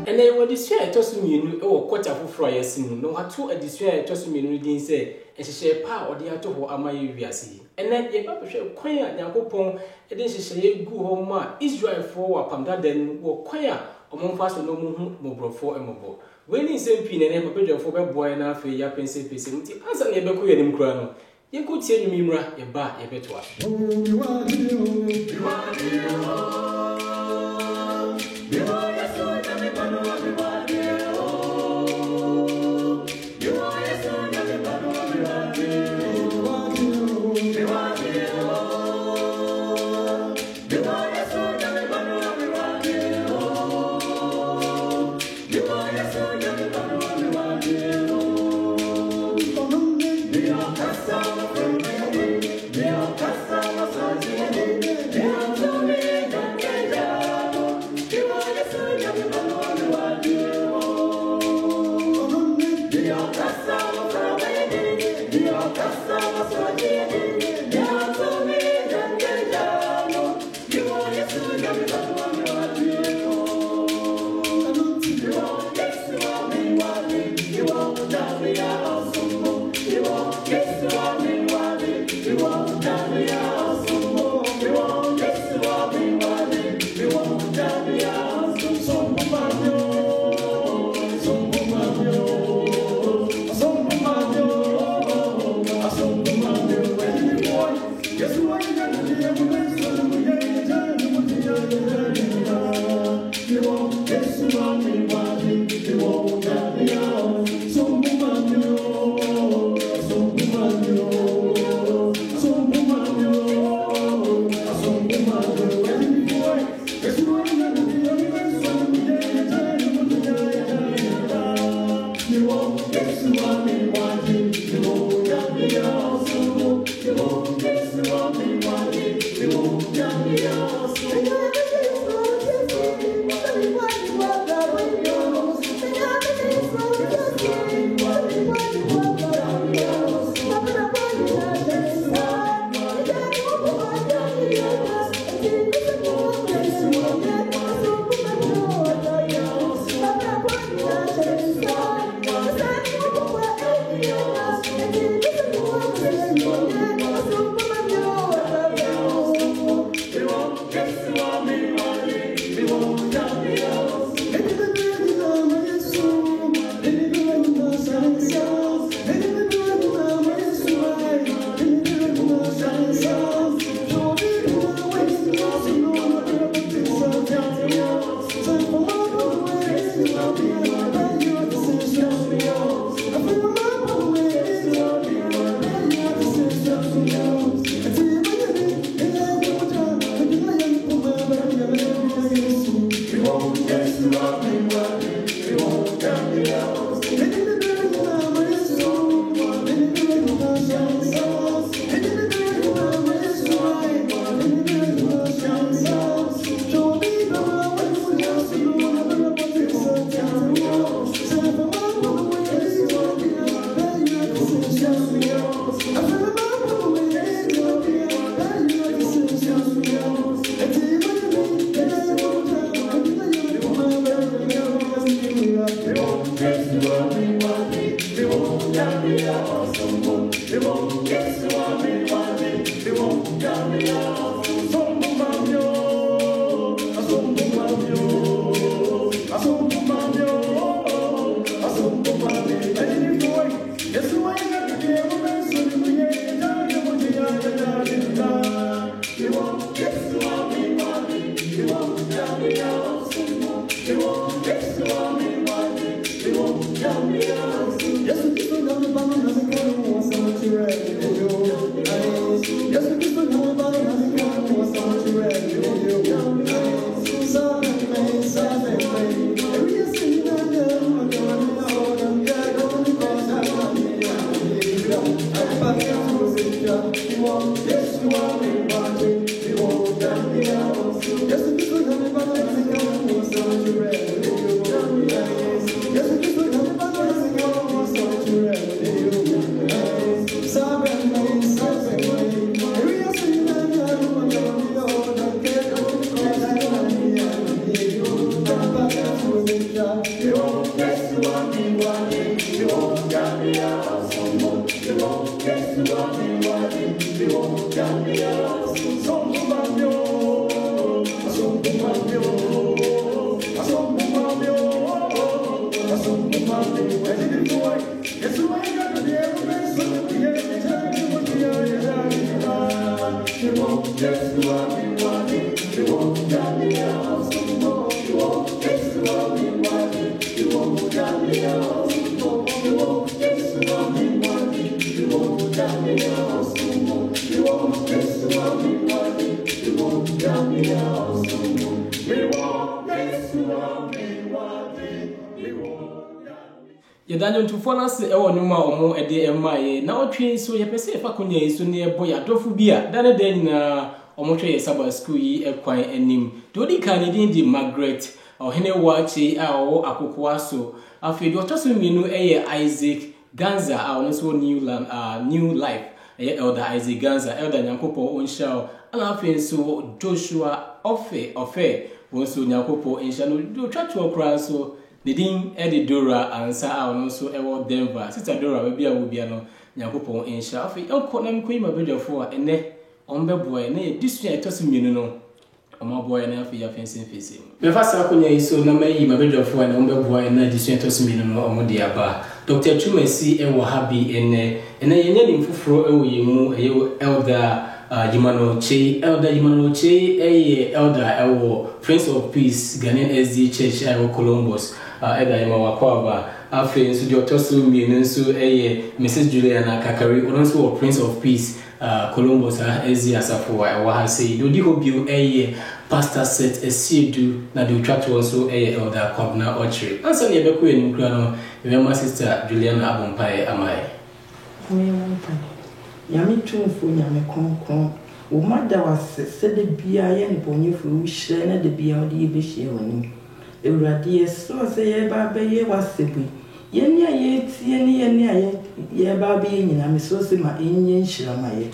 And then what this year toss me or quarter for fry sin, no what two at this year toss me reading say, and she share power or the other who am I see. And then your papa shall quiet Yakopon, and then she say go home, Israel for Pamda then walk quiet among fast no more for a mobile. When in same pin and a page of a boy and a fair yapping say, answer never quit him crown. You could say you mimra, a bar, a betua. Yeah. Yedanyo ntufo na se ewo nyuma omo ede emaye na otwe so yepese efa konya yi so ne ebo ya dofo bia dane de nyina omo twe ye saba school yi ekwan anim de odi kan ne din di Margaret ohene wachi a o akokwa so afi de otoso mienu eye Isaac Ganza a ono so new life eye elder Isaac Ganza elder nyankopo onshao ana afi so Joshua ofe wonso nyankopo ensha no do twatwo okra so Nidin Eddie Dora and Sa ono so ewo Denver. Sister Dora we bia wo bia no Nyankopon insha afi enko na mko ima bedwafo a ene ombeboy na edisua etoso mienu no omaboy na afi ya fensin fensin. Me fa sa konya iso na mayi ma bedwafo na ombeboy na edisua etoso mienu no omode aba. Dr. Chumasi ewo habi ene yenye ni mfufuro ewo yemu eyo elder Elder Yimanoche elder ewo Prince of Peace Ghanaian SD Church ewo Columbus elder Yimawakwa afi nso Dr. Sumi nso Mrs. Juliana Kakari onso Prince of Peace Columbus SD asafo ewo ha sei dodi hobio Pastor Set Esiedu na de utwato nso elder Kwabna Ochre ansa ne ebekọ enu kura no my sister Juliana Abompai amai Yami tumfo nyame konkon wo mada wase se de bia ye ne bonyefo wo hye na de bia ode yebehye woni ewrade so se ye ba be ye wase bi ye ni aye tie ni ye ni aye ye ba be ye nyina me so se ma enye nhyira ma ye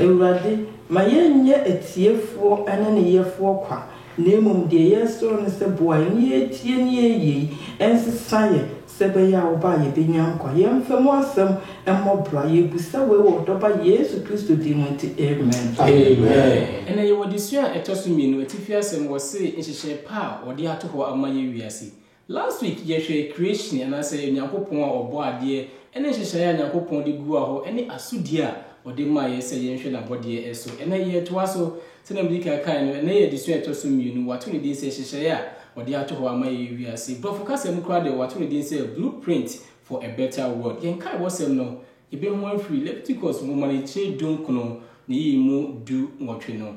ewrade ma ye nye etiefo ane ne yefo kwa nemum de ye so ne se boa ye ye tie ni ye ensesa ye sebe ya oba ye benyam kwa ye mfemo asem emmobra ye busa we wo doba Yesu Kristo di monti amen amen ene ye wodisua etoso mienu etifi asem wo se nhihye pa ode atoho amaye wiase last week ye hwe creation ana se Nyankopon a obo ade ene nhihye ya Nyankopon de gu aho ene asudi a ode ma ye se ye nhwe na bode eso ene ye to aso se na mdika kan no ene ye disua etoso mienu wato ne di se nhihye ya ode atoho amaye wiase profokase mu kra de wato ne di se blueprint for a better world yen kai wasem no ebe ho free Leviticus mo maniche dunkono ne yimu du ngotwe no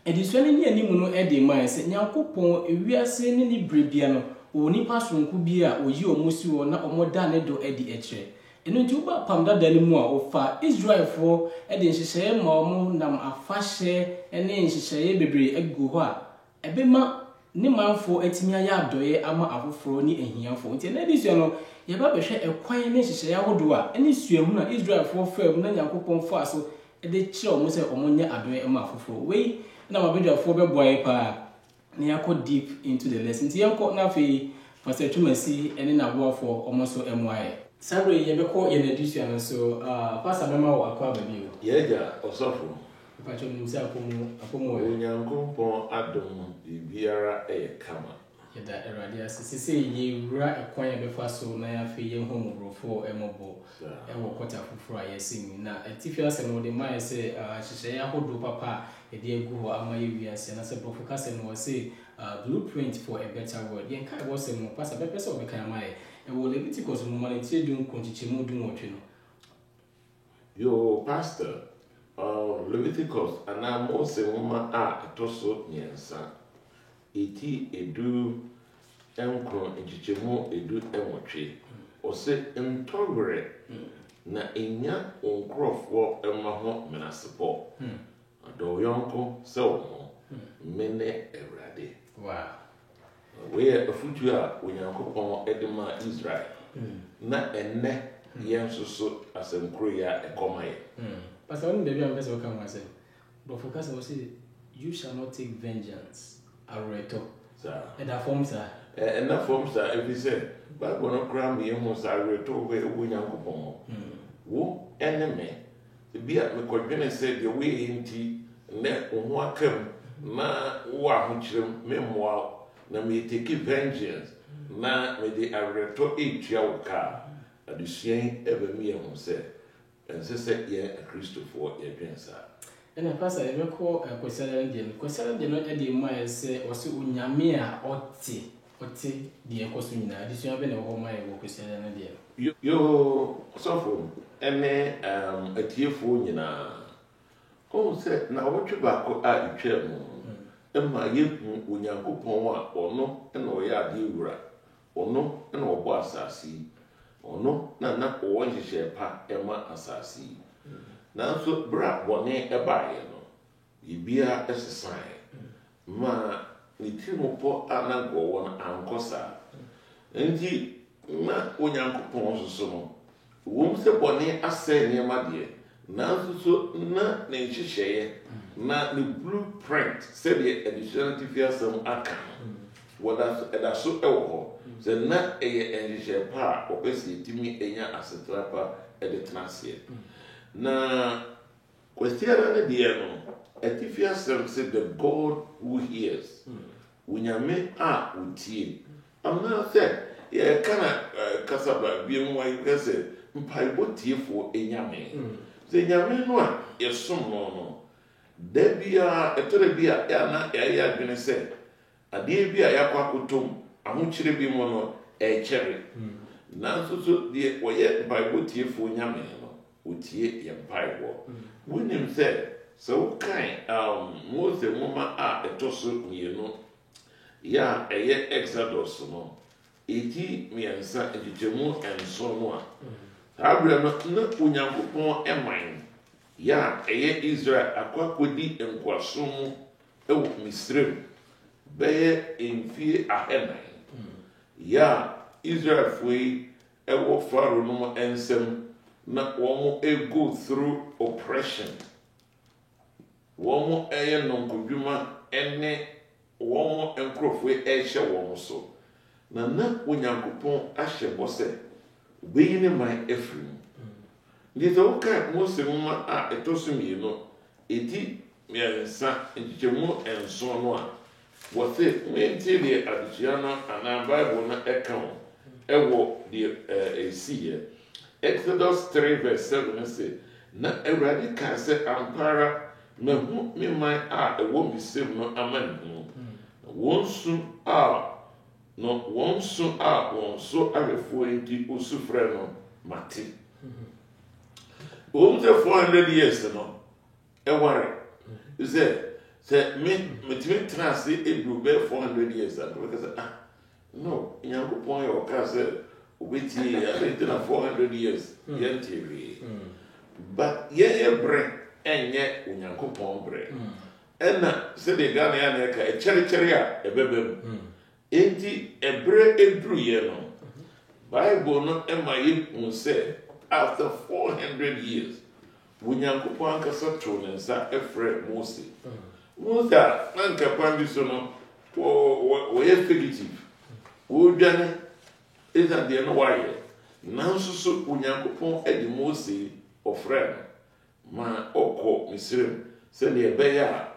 edisua ne animu no ede man se Nyankopon ewiase ne ni brebia no oni pasonku bia oyi omusi wo na omoda ne do edi ekire eno nti uba pamda dani mu a ofa Israel fo ede nhihye ma omo nam afahye ene nhihye bebre agu ho a ebema ne manfo atimi aya adoye ama afoforo ni ehiafo nti na edisua no ye ba behwe ekwan ne nhihye ahodo a ene suamu na Israel fo fam na Nyankopon fo aso ede kire omo se omo nya adoye ama afoforo we na mabedwafo beboye pa ne yakọ deep into the lesson ti yanko na fe Pastor Chumasi ene na boafo omo so MY sabre ye beko ye na edisua no so pastor mema wo akwa babio yeja osofo pacho nimse apomo Nyankopon adom biara kama yeda erade asese ye wura ekwan ye befa so na ya fe ye homobrofo emobo ewo kwota fufuru a yesimi na etifia se no de mai se hihye ya hodo papa ede egu ho ama ye wiase na se profokase no se blueprint for a better world yen kai wo se mo pasa be pesa obe kan mai ewo Leviticus mo mane tie dun konchichemu dun otwe no yo pastor Leviticus ana Mose woma a etoso nyensa eti edu enkro nchichemu edu enwotwe ose ntogre na enya onkrofo ema ho menasepo ado yonko se wo mene ewrade we afutu a Onyankopon edema Israel na enne yensoso asemkro ya ekomaye pastor on baby am pesa kan wase but focus on say you shall not take vengeance areto sir and that form sir and that form sir if you say Bible no cram ye ho sir areto we Onyankopon wo enemy bia me kwadwene sɛ de we nti ne ho akam na wo ahokyerem memoa na me take vengeance na me de areto etua wo ka adusuan eba mi ho sɛ ense sɛ ye Christopher ye dwensa ena pasa ebeko kwesala de no de mu ayese wose onyame a ɔte de ekoso nyina adusuan be na wo ma ye wo kwesala na de yo sofo ene atiefo nyina o sɛ na wotwe baako a itwa mu emma yehu onyankopɔn a ɔno na ɔyɛ ade wura ɔno na ɔbɔ asase ɔno na ɔwɔ nhyehyɛ pa ɛma asase nanso bra bɔne ɛbaeɛ no yibia ɛsesae ma ne timopo anagɔ wɔn ankɔsa nti na onyankopɔn so no wɔn sɛ bɔne asɛ nneɛma deɛ nanso so na ne nhyehyɛeɛ na ne blueprint sɛdeɛ additional tifiasɛm aka wɔda ɛda so ɛwɔ hɔ sɛ na ɛyɛ nhyehyɛ pa a ɔpɛ sɛ yɛtumi anya asetena pa ɛde tena aseɛ na kwestiara ne deɛ no atifiasɛm sɛ the God who hears unyame a utie amna sɛ yɛka na kasaba biemu wa yɛ sɛ mpaebɔ tiefo enyame sɛ nyame no a yɛsom no da bia ɛtɔre bia ya na ɛyɛ adwene sɛ adeɛ bi a yakɔ akotom ahokyere bi mu no ɛkyɛre nanso so deɛ wɔyɛ mpaebɔ tiefo nyame no utie yɛ mpaebɔ wonim sɛ wokan Mose nwoma a ɛtɔ so mmienu ya ɛyɛ Exodus no eti miɛnsa nkyɛmu nson no a abere no na onyankopɔn ɛman ya ɛyɛ Israel akɔkɔdi nkwaso mu ɛwɔ Misraim bɛyɛ mfie ahenan ya Israel foi ɛwɔ Pharaoh no nsɛm na wɔn go through oppression wɔn ɛyɛ nonkodwuma ɛne wɔn nkurɔfoɔ ɛhyɛ wɔn so na onyankopɔn ahyɛ bɔ sɛ obeyi ne man afiri mu nti sɛ woka Mose nwoma a ɛtɔ so mmienu eti mmiɛnsa nkyɛmu nson no a wɔsɛ menti deɛ adesua no anaa Bible no ɛka ho ɛwɔ deɛ ɛsiiɛ Exodus 3 verse 7 say na Awurade ka sɛ ampara mahu me man a ɛwɔ Misraim no ama ne ho wɔn su a wɔn so ahwɛfoɔ nti osu frɛ no mate wɔn sɛ 400 years no ɛware sɛ metumi tena ase eduru bɛyɛ 400 years a wɔka sɛ no nyankopɔn yɛ ɔka sɛ obɛtie yɛ na 400 years yɛntie wie but yɛyɛ brɛ ɛnyɛ onyankopɔn brɛ ɛna sɛdeɛ Ghana yɛ na ɛka ɛkyɛrekyɛre a ɛbɛbɛ mu enti ɛbrɛ eduru yɛ no Bible no ɛma yɛhu sɛ after 400 years onyankopɔn ankasa too ne nsa ɛfrɛ Mose a na nkakwan bi so no wɔyɛ fugitive wɔdwane ɛsɛ deɛ no wayɛ nanso so onyankopɔn ɛde Mose ɔfrɛ no ma ɔkɔ Misraim sɛdeɛ ɛbɛyɛ a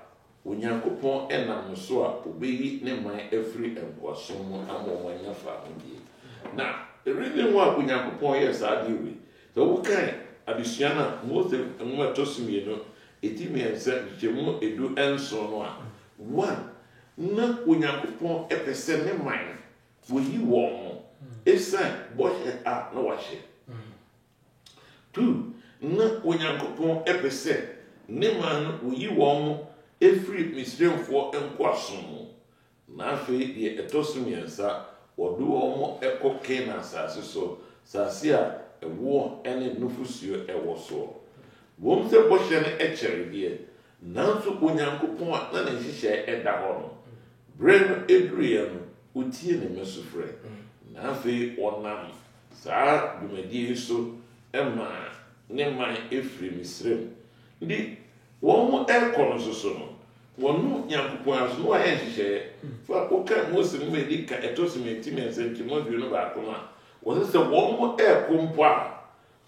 onyankopɔn ɛnam so a obeyi ne man afiri nkoasom mu ama wɔn anya fa ho die na reason why onyankopɔn yɛ saa deɛ wei sɛ wokan adesua no a Mose nwoma ɛtɔ so mmienu eti mmiɛnsa nkyɛmu edu nson no a one na onyankopɔn ɛpɛ sɛ ne man wɔyi wɔn mo ɛsan bɔhyɛ a na wahyɛ two na onyankopɔn ɛpɛ sɛ ne man no wɔyi wɔn mo efiri Misraimfoɔ nkoasom mu na afei deɛ ɛtɔ so mmiɛnsa wɔde wɔn mo ɛkɔ Canaan asase so asase a ɛwɔ ɛne nufusuo ɛwɔ so wɔn sɛ bɔhyɛ no ɛkyɛre deɛ nanso onyankopɔn a na ne nhyehyɛ ɛda hɔ no brɛ no eduruyɛ no otie ne mɛsofrɛ na afei ɔnam saa dwumadie so ɛma ne man efiri Misraim ndi wɔn mo ɛkɔ no so no wɔn no nyankopɔn aso no ayɛ nhyehyɛ fa woka Mose no medi ka ɛtɔ so menti mɛnsa nti mo aduo no baako no a wɔn sɛ wɔn mo ɛkɔ mpo a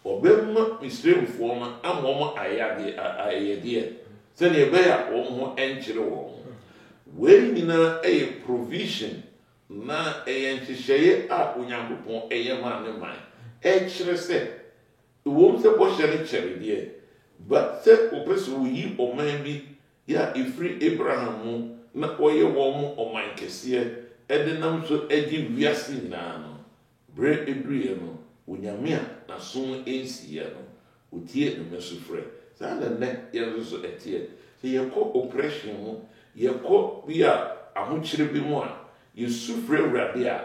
ɔbɛma misraimfoɔ no ama wɔn ayɛdeɛ sɛdeɛ ɛbɛyɛ a wɔn ho nkyere wɔn wei nyinaa ɛyɛ provision na ɛyɛ nhyehyɛeɛ a onyankopɔn ɛyɛ ma ne man ɛkyerɛ sɛ wɔn sɛ bɔhyɛ no kyɛredeɛ but sɛ wɔpɛ sɛ wɔyi ɔman bi yɛ a ɛfiri Abraham mu na ɔyɛ wɔn mo ɔman kɛseɛ ɛde nam so agye wiase nyinaa no berɛ ɛduruiɛ no onyame a n'asom ɛnsiiɛ no ɔtie ne mɛ so frɛ saa na nnɛ yɛn nso so ɛteɛ sɛ yɛkɔ oppression mu yɛkɔ bi a ahokyere bi mu a yɛsu frɛ Awurade a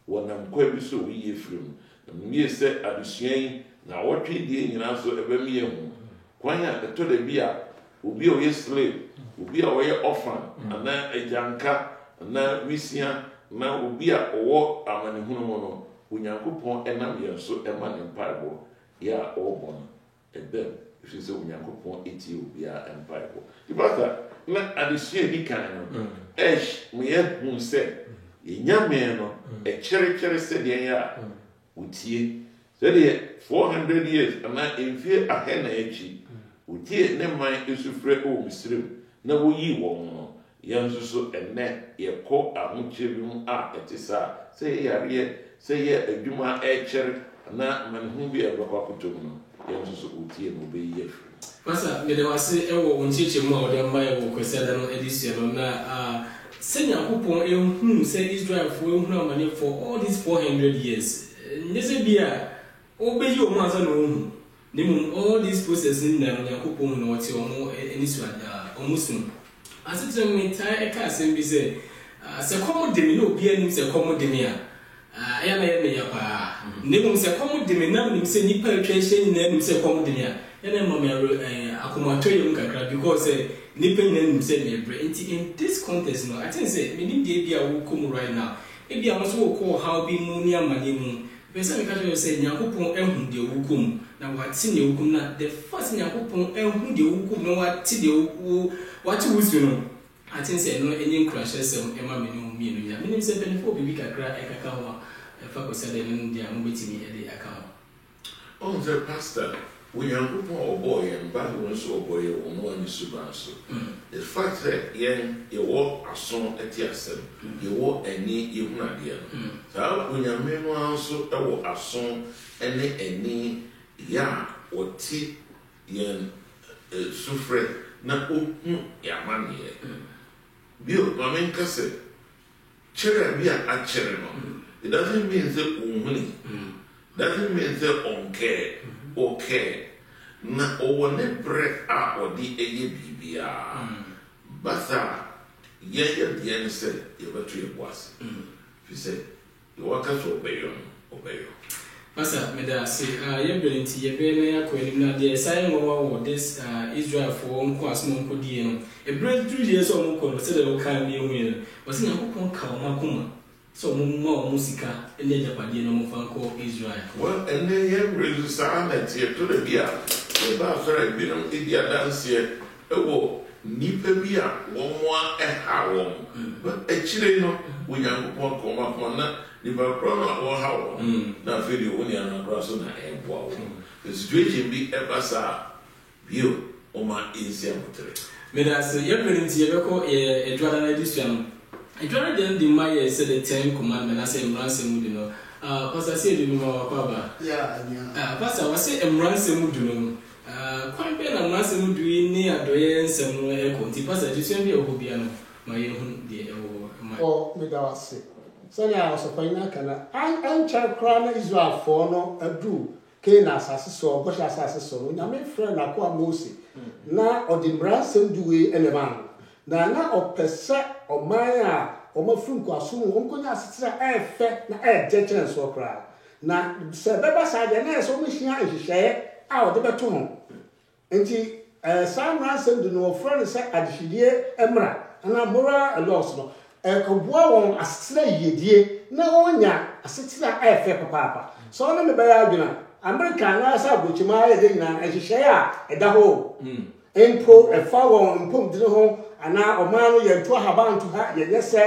wɔnam kwa bi so wɔyie firi mu na mmie sɛ adesua yi na wɔtwe deɛ nyinaa so ɛbɛm yɛ ho kwan a ɛtɔ da bi a obi a ɔyɛ slave obi a ɔyɛ orphan anaa agyanka anaa wisia na obi a ɔwɔ amanehunu mu no onyankopɔn ɛnam yɛn so ɛma ne mpaebɔ yɛ a ɔrebɔ no ɛbɛm ɛfiri sɛ onyankopɔn ɛtie obiara mpaebɔ ibata na adesua di kan no meyɛ hu sɛ yɛnyamee no ɛkyerɛkyerɛ sɛdeɛ yɛ a wotie sɛdeɛ 400 years anaa mfie ahɛ na akyi wotie ne man ɛsufrɛ ɛwɔ Misraim na woyi wɔn no yɛn nso so ɛnnɛ yɛkɔ ahokyere bi mu a ɛte saa sɛ yɛ yareɛ sɛ yɛ adwuma ɛkyɛre anaa manehu bi a ɛbɛkɔ akotom no yɛn nso so wotie no wobɛyi afiri Masa mede wase ɛwɔ wɔn kyekye mu a wɔde mma yɛ wɔ kwasɛda no edisua no na sɛ Nyankopɔn ehunu sɛ Israelfoɔ ehunu amane for all these 400 years nyese bi a obeyi wɔn asa na ohun nemu all these processes na Nyankopɔn na wɔte wɔn enisua wɔn sum asetere me tai ɛka asɛm bi sɛ sɛ kɔm de me na obi anim sɛ kɔm de me a ɛyɛ na yɛ me ya pa nemu sɛ kɔm de me na nim sɛ nipa atwa hyɛ nyina nim sɛ kɔm de me a ɛna mama akomato yɛm kakra because nipa nyina nim sɛ me bre in this context no I think say me nim de bi a wo kom right now e bi a mo so wo ko how bi mu ni amane mu be sɛ me ka tell say Nyankopɔn ehun de wo kom na wate ne wo kom na the first Nyankopɔn ehun de wo kom na wate de wo wate wo su no I think say no enye crash sem e ma me no mi no nya me nim sɛ benefo bi kakra e kaka ho e fa ko sɛ de no dia mo betimi e de aka ho on the pastor Onyankopɔn ɔbɔ yɛn ba no nso ɔbɔ yɛn wɔn ani suban so the fact that yɛn yɛwɔ aso ɛte asɛm yɛwɔ ani yɛhunu adeɛ no saa onyame no nso ɛwɔ aso ɛne ani yɛ a wɔte yɛn sufrɛ na ɔhu yɛamaneɛ bio maame nka sɛ kyerɛ bi a akyerɛ no it doesn't mean sɛ ɔnhuni doesn't mean sɛ ɔnkɛɛ okay na owo ne breath a odi eye bibia basa ye de se ye betu ye boase fi se ye waka so obeyo basa me da se ye berinti ye be na yakọ enim na de sai wo this Israel for nko asmo nko die no e breakthrough ye so nko no se de wo kan bi enwe no wo se Nyankopɔn ka wo makoma so mo musika ene japade no mo fanko Israel well ene ye rezusa na tie to de bia e ba fere bi no idi adanse ewo nipa bi a wo mo ha wo but echire no Onyankopɔn ko makoma na nipa kro no wo ha wo na fe de wo ni ana kro so na e boa wo the situation bi e basa bio o ma insia motere me da se ye perinti ye beko e dwada na edisua no Edward then the Maya said the 10 commandment I say ransom would know. Pastor said you know Baba. Yeah. Pastor was say ransom would know. Quite better than ransom would do near doyen some echo. The pastor just send me a hobiano. My own dear or Medawasi. So I was a final canna. I'm child crown Israel for no a do. Kena assassin or bush assassin. I made friend Aqua Mosi. Now or the ransom do we and a man. Na opese o maya o mafrunko asumu onko nya asitira efe na ejechene so kra na se beba sade na so mhia ehihye a o de beto ho enti Sam ransom do no friend se adihidie emra na mora loss no koboa won asitira yedie na onya asitira efe papa so na me ba ya adwuna America na sa bochima ye de nyina ehihye a eda ho empo efa won empom de ho ana omanu ye nto habantu ha ye yese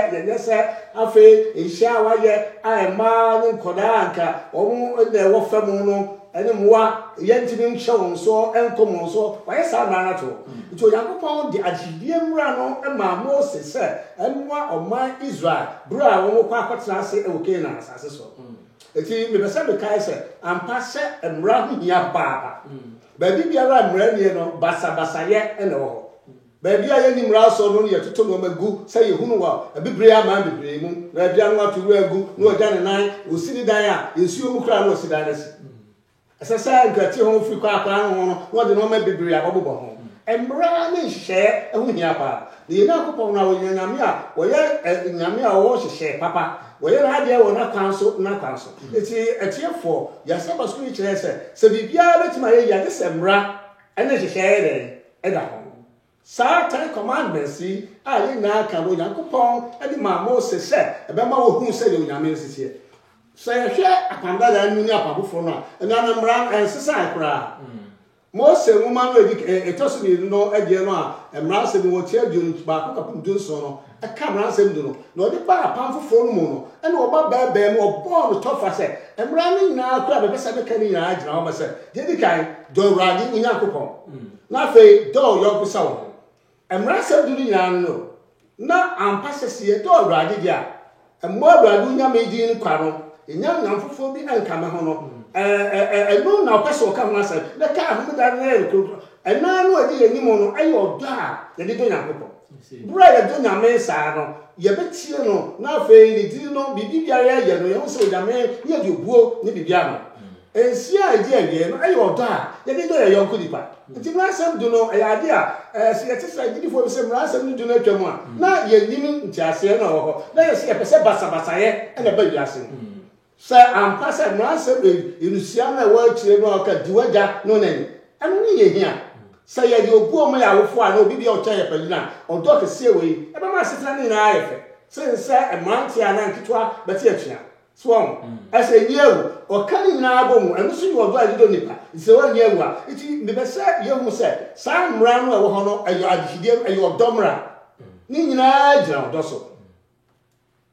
afi ehia wa ye a ma nkoda anka omu de wo famu no ene moa yentimi nhye won so enkom so waye sa na to nti Yakobon de agidie mra no ma Moses se enwa oman Israel bra won kwa akotena ase ewuke na asase so eti me besa be kai se ampa se mra hu hia baba ba bi biara mra nie no basa ye ene wo Baby, I am Rasso, no, yet to tell me go, say you who are a big brave man, be brave, where Jan to wear go, no, Jan and I will see the dia, you see who crown was the as I said, got your home free car, what the normal be brave, home. And Brownie share, and we have the Nakopon now in Yamia, where Yamia was a share, Papa, where idea will not counsel, not counsel. It's a tear for your summer screech, so the Biabet my youngest and Bra, and there's a share at home. Sa 10 commandments see I na ka wo Yakobon e di ma Moses say e be ma wo hu say the Onyame sisi e so ye hwe apanda da nu ni apabofo no e na mra ensesa akra Moses nwoma no etoso ni no agye no a mra se bi wo tie adwun ba ko kapum dun so no e ka mra se ndu no na odi ba apamfofo no mu no e na oba ba ba mu obo no tofa say e mra ni na akra be se be kan ni na agyina ho ba say de di kan do radi ni Yakobon na fe do yo bisa wo Emra sabdu ni no na ampasese to awrade dia emmo awrade nya meji ni kwaro enya nyanfofo bi ankama ho no no na opeso ka ho asa na ka ho da na ekro ena no adi yanimo no ayo do a ye de do nyankopon bura ye do nyame sa no ye betie no na afei ni di no bibi biara ye no ye ho se nyame ye de obuo ni bibia no ensia adi awie no ayo do a ye de do ye yonko dipa nti mrasem do no ayade a se yetisa gidifo bi se mrasem do no atwamu a na ye nyimi nti ase na ho na ye se pese basa ye na ba wiase se ampa se mrasem irusia na wa kire no ka diwaja no nani anu ni ye hia se ye de obu omo ya wofo a na obi bia o cha ye palina odo ke se we e ba ma setna ni na ayefe se emranti ana nkitwa beti atua so as a year or coming now, and see you are going to do it. So, one year, it's the best you who said, Sam ran or honor, and you are your domra. Nina, John Dosso.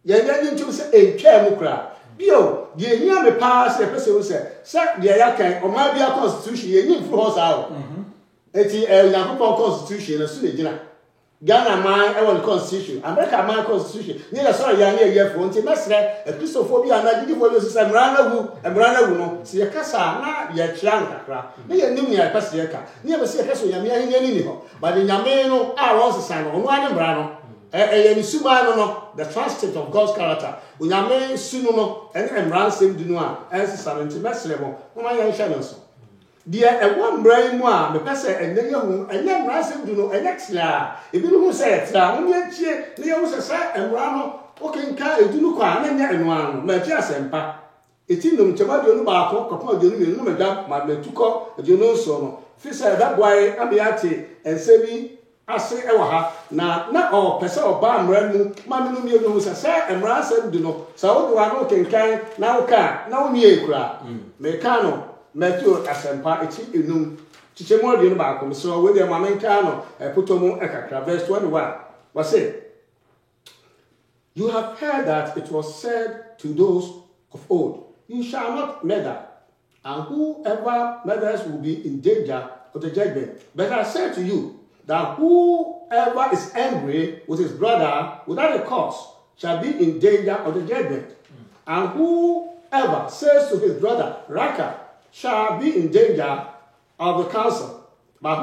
You're going to say a camera. Bio, ye near me pass a person who said, Sir, the Ayakan, or might be a constitution, you need for us out. It's a Yakobon constitution, a student dinner. Ghana man e won constitution America man constitution ni la so ya na ye fo nti mesre e Christophobia na gidi fo lo se emrana wu no se ye kasa na ye kira nkakra ni ye nim ni ya pese ye ka ni ye se ye kasa nyame ahenya ni ho but the nyame no a won se san no anu bra no ye ni suba no the transit of God's character unyame sunu no en emran sem dinu a en se san nti mesre mo ma ya hia no so dia e won bran mu a me pese enye hu enye mrasem du no enye tia ebi no hu se tia mo ye tie ne ye hu se sa emra no okenka edunu kwa na nya enu anu ma tia sempa eti ndom cheba de onu ba ko kopon de onu mi no medam ma metuko de onu so no fi se da boy am ya ti ensebi ase e wa ha na o pese oba mra mu ma me no mi enu hu se sa emrasem du no sa wo do wa no kenkan na wo ka na wo mi ekura me ka no Matthew asempa eti enum chichemo de no ba ko so we de mamenka no putomu ekakra verse 21 was say you have heard that it was said to those of old you shall not murder and whoever murders will be in danger of the judgment but I say to you that whoever is angry with his brother without a cause shall be in danger of the judgment and whoever says to his brother Raka shall be in danger of the council. But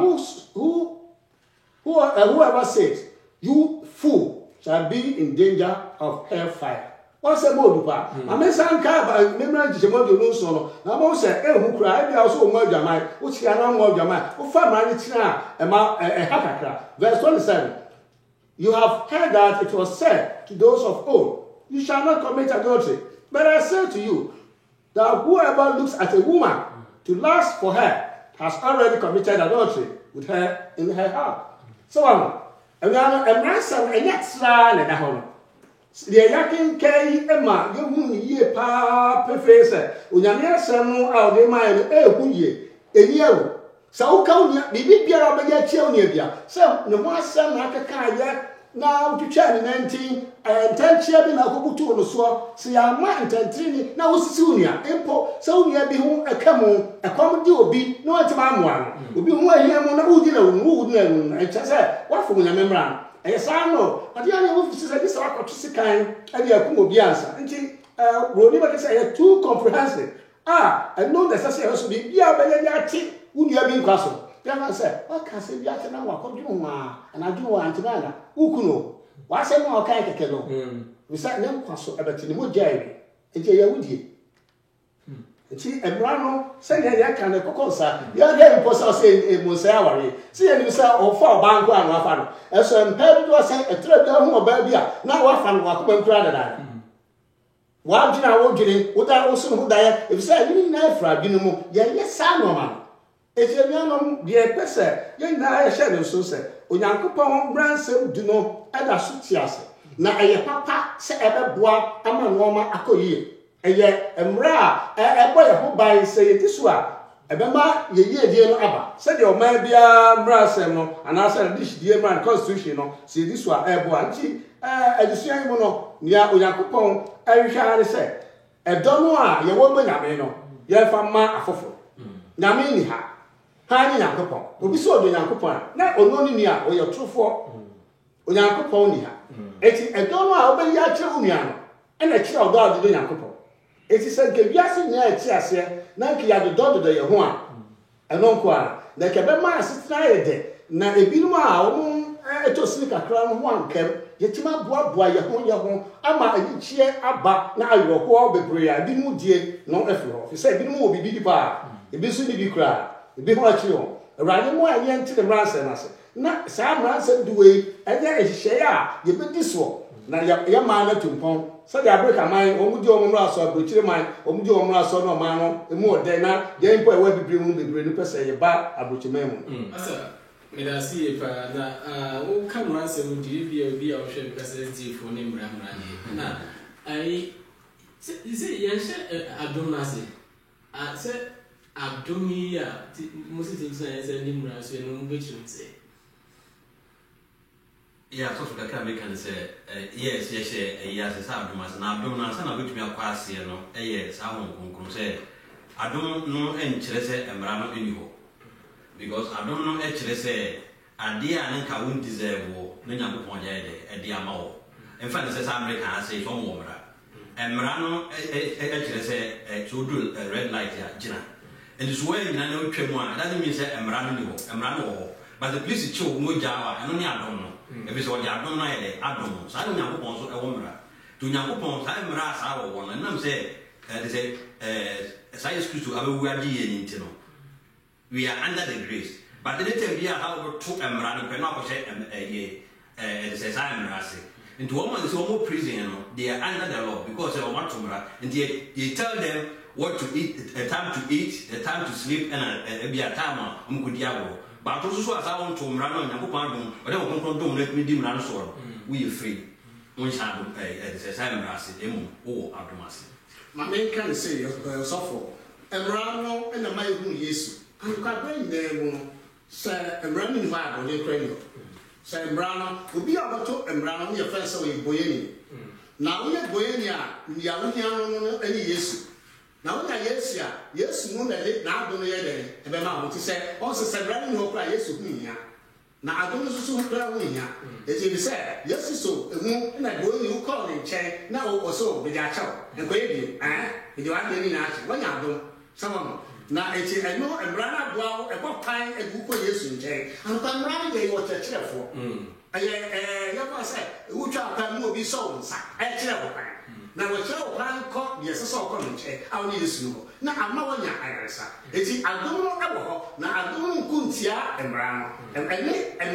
whoever says, you fool, shall be in danger of hellfire. What's the mode, Pa? I mean, some car by memory to the no solo. I must say, who cried, also murder my, which cannot murder my, who found my tina, a hakakra. Verse 27. You have heard that it was said to those of old, you shall not commit adultery. But I say to you, that whoever looks at a woman to lust for her has already committed adultery with her in her heart. So, and ransom and yet slan and a home. The yakin kay Emma, you moon ye pa preface, Unyamia Samu out the mine, ye, a year. So, come, be Pierre Abaya Chilnibia. So, no more son like a kaya, na utwitwa ne nantin ntanchia bi na akobutu no so se ya ma ntantini na wosisi unia empo se unia bi ho akamu ekwam di obi na watima amoa no obi ho ahia mu na udi na wu na enchese wafo nyame mra esa no ade anya wo fisi se di se wakoto sikan ade akum obi ansa nti roni ba say you too comprehensive I know the say also be bia ba ya ati unia bi nkwaso ya na say waka se bia ati na wakodwo ma anadwo wa antibana ukuno wase mo okai keke no we say na nkwaso abati ni mo jai eje ya wudie nti emra no say ya kan e kokonsa ya ga imposa say mo say aware say ya ni say ofa banko anu afa no eso empe do say etra bia ho oba bia na wafa no wakoma nkura dada wa gina wo gire wo da wo sun ho da ya e say ni na afra gina mu ya sa no ma Efianom de pese ye na ya hye no so se onyankopon bransem du no ada so tiase na eye papa se ebeboa ama no ma akoyie eye emra ebo ye ho ban se ye tisu a ebema ye ye die no aba se de o man bia bransem no ana se dish die man constitution no se disu a ebo anti adisuan mu no nia onyankopon ahwehware se edono a ye wo nyame no ye fa ma afofo nyame ni ha Hani Yankopon, obi so do Yankopon na ono ni a o ye trofo Onyankopon ni ha eti edono a obi ya kire unu ano na kire odo do Yankopon eti se nke wiase nya eti ase na nke ya do ye ho a eno nko a na ke be ma asitna ye de na ebinum a omo etosi kakra no ho ankam yetima boa ye ho ama ayichie aba na ayoho bebre a ebinum die no efro fi se ebinum obi bi pa ebi so ni bi kra Be what you Rani mo ayen ti the ransom ase na sa ransom duwe enye ehihye a ye be diso na ya ma na tumpon so the break aman omudi omru aso abrochire man omudi omru aso no man no emu ode na ye mpo ewa bibire mu bibire no pese ye ba abrochime mu asa me da see pa na wo kan ransom di bi a wo hwe president fo ne mra ni na ai se ye hye adonase a se Abdomia, most of the things I didn't realize when we say. Yeah, so the can say, yes, yes, as abdomas, and abdominals, and I would be a quasi, yes, I won't say. I don't know any Chelsea and Brano in you. Because I don't know actually say, a dear and I won't deserve war, Nina Ponjade, a dear mo. In fact, says American, say, from Womra. And Brano actually say, to do a red light, Gina. And it's where you know Tremor, that means I'm running, but the police show no Java, and only I don't know. If it's what I don't know, I don't know. So I don't know a woman. To Yakupon, I'm Ras our one, and I'm say, they say, science to our Wadi in Tino. We are under the grace, but the little we are however took and ran a penopose and says I'm Rasi. And to woman is almost prison, they are under the law because they want to and you tell them. What to eat, a time to eat, a time to sleep, and be a time on Mudiabo. But also, as I want to run on Yakupan, but I won't do let me dim run so. We are free. We shall pay at the same as Emu or Abdomasi. My main can say, suffer. And Rano and the Mayu Yesu. And you can bring them, sir, and running vibe on the cranium. Sir Brano will be able to and Brano, your first away Boyeni. Now we are Boyenia, Yawian, any Yesu. Now when I yes, moon now don't hear the amount to say, also said, running no cry, yes, with me. Now I don't know so cry with ya. As you said, yes, so, and I go you call in chair now or so with your child, and baby, if you are getting action, when you don't, someone. Now it's I know and run up well, a what time and who put yes in chair, and come running they what a chair for. I said, which are will be so, I chair. Now, what your plan caught, yes, so come check. I need a snow. Now, I'm not one Irisa. It's I don't know about now. I don't Kuntia and Brown and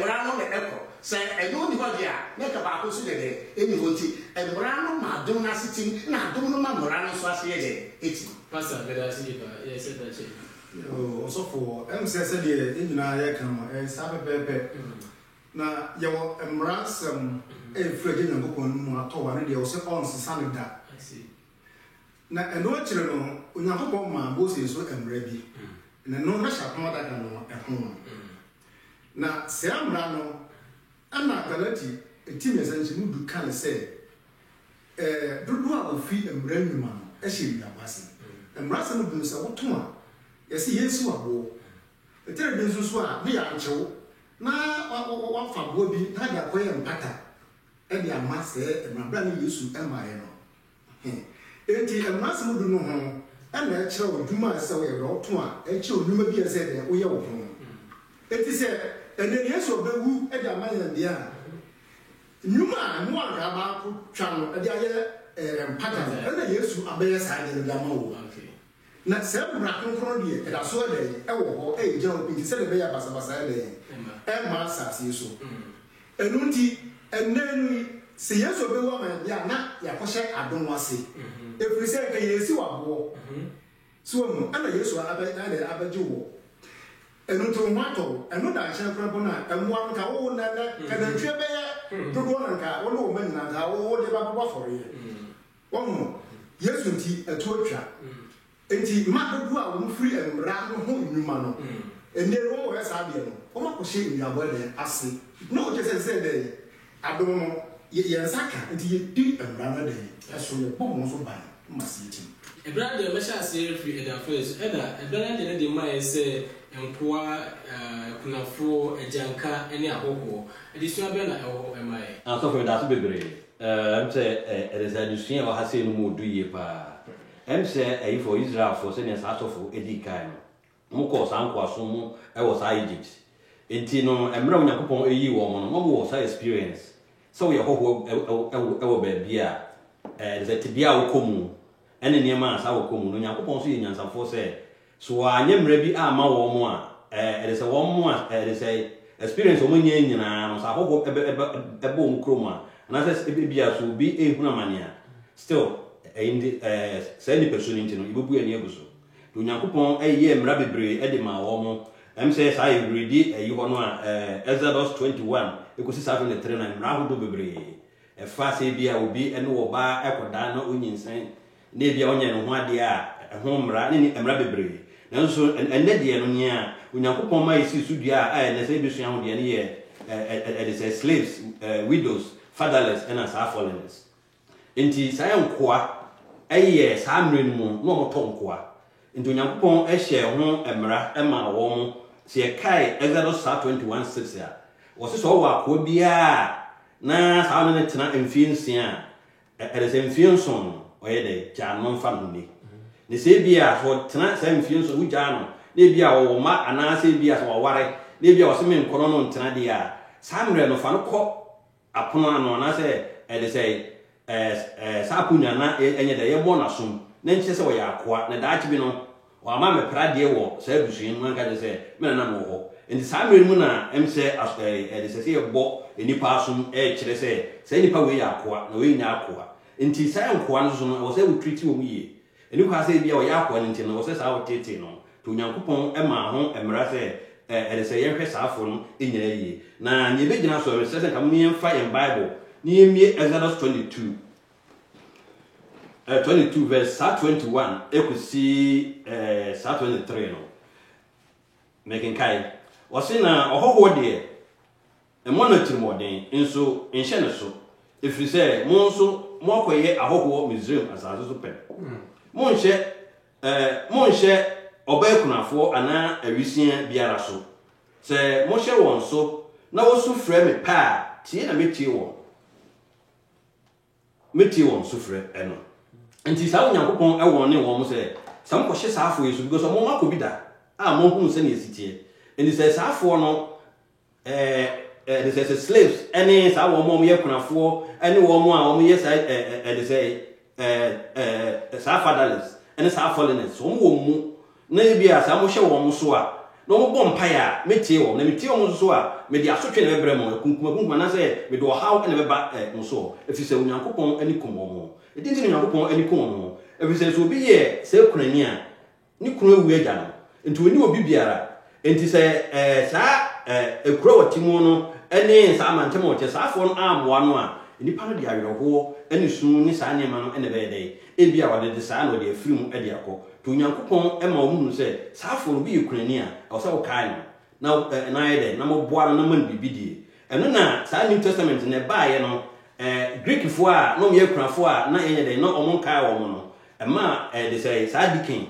Brown on the echo. Say, I don't know what they are. Make a back to the day. Any hunty and Brown, my donor sitting. Now, don't know my Morano Swassi. It's Pastor, let us see if I said that. Also for MCS, in Nayakam, and Sabbath Pepe. Now, your ransom. Freddy and Bokon, and they also on Sanada. I see. Now, and no children, when you have a man, both is so and ready. And no rush up more than at home. Now, Sam Rano, I'm not gonna team essentially mu du kan say dodo a ofi emra nwuma no e hye ya kwase emra se no du se woto a yesi yesu abo etere bi nso so a ne ya nchewo na wa fa bo bi na dia koye mpata e dia ma se emra bra ne yesu emaye no enti emra se no du no ho e na e kire odwuma se wo ye woto a e kire odwuma bi e se de wo ye wo ho enti se ene yesu obewu e dia ma ya dia Numa no agaba ko twa no de aye mpata na Yesu abeye saa de da ma wo na se bra konkron de da so de e wo ho e je o pinti se de be ya basa basa de e ma sa se so enu nti enenu se Yesu be wo ma ya na ya ko hye adon wase e firi se ka Yesu wa bo so mu ana Yesu abeje wo enu to mato enu da hye krabo na emwa nka wo na ka na twe be ya dodo na nka wo no man na nka wo de ba ba for ye wo Yesu nti eto atwa enti ma dodo a wo free emra no ho nyuma no ene wo wo sa de no wo ma ko hye nyabo de ase no je se de adom no ye nsaka enti ye di emra na de eso ye bo mo so ba ma si ti ebra de me sha se free eda first eda ebra de de ma ese empoa kunafo ejanka ene ahoho edisua be na eho emae so for that bebre say resolution wa hase no mo duye pa say e for Israel for say na sa sofo edikai no mo ko san kwa so mo e wo sa Egypt enti no emra Onyankopon eyi wo mo no mo wo sa experience so ye hoho e wo ba bia that bia wo komu ene niema sa wo komu no Onyankopon so ye nyansafo say so anyemra bi ama wo mo a say wo mo a say experience wo nya nyina no sa hoho ebo mo kroma na say bia so bi ehuna mania still say the person into no ibobu ani aguso to Onyankopon eye emra bebre e de ma wo mo say say ready e ho no a Exodus 21 ekosi 7:3 na emra ho do bebre e fa say bia obi ene wo ba ekoda na onyinsan na bia onye no ho ade a ho mra ne emra bebre nanso enne de no nya Onyankopon ma isi sudua a na say bisua ho de ne ye say slaves widows fatherless and as foreigners enti say nkoa eye saa mre no mu no mo to nkoa enti Onyankopon ehye ho emra ema wo mo se kai Exodus 21:6 a wo se so wa ko bia na saa no tena mfie nsia say mfie nson oye de ja no mfa no ni ne se bia so tena say mfie nson ugya no ne bia wo ma ana se bia so ware ne bia wo se men kono no tena de a saa mre no fa no ko apono ano na say sapunya na enye de ye bo na som na nche se wo ya akoa na daachi bi no wa ma me prade wo sa abusuen mu nka de se me na mo ho enti samre mu na emse de se ye bo enipa som kire se nipa we ya akoa na we nya akoa enti sa enkoa no so no wo se wo treat wo mu ye enipa se bia wo ya akoa enti no wo se sa wo tete no to Onyankopon ema ho emra se de se ye hwe sa afo no enyina ye na nye be gina so se se ka mu ye mfa in Bible ni emie Exodus 22 verse 21 ekusi 23 no making kai wose na ohoho de e monetary modern enso enhye ne so efiri se mo nso mo akoye ahoho Misraim asazo so pe mo nhye obakunafo ana awisia biara so se mo hye won so na wo so frɛ me pa tie na metie won so frɛ eno nti sa Onyankopon ewo ne wo mo se sam ko hye saafo yesu because mo makobi da a mo hu se na esitie nti se saafo no they say slaves any sa wo mo ye kunafo any wo mo a wo ye say they say sa fatherless any sa foreigners so mo mu na bia sa mo hye wo mo so a no mo bom paya metie wo na metie wo so a me dia sotwe na bebre mo kunkuma na say me do how na beba mo so efi se Onyankopon ani komo mo edinti Onyankopon ani komo mo efi se so bi ye se kunani a ni kunu ewu agya no enti oni obi biara enti se sa ekura watimu no ene sa mantemo che sa afo no amoa no a nipa no de awerho ene sunu ni sa nyema no ene be dey ebia wade de sa no de afirim e de akọ to Onyankopon ema wo hu se sa afo no bi ekunani a o se wo kai no na ide na mo boa na man bibidie eno na saa New Testament na baaye no Greek fo a no me akunafo a na enye de no omo kai wo mo no ema de say saa dikin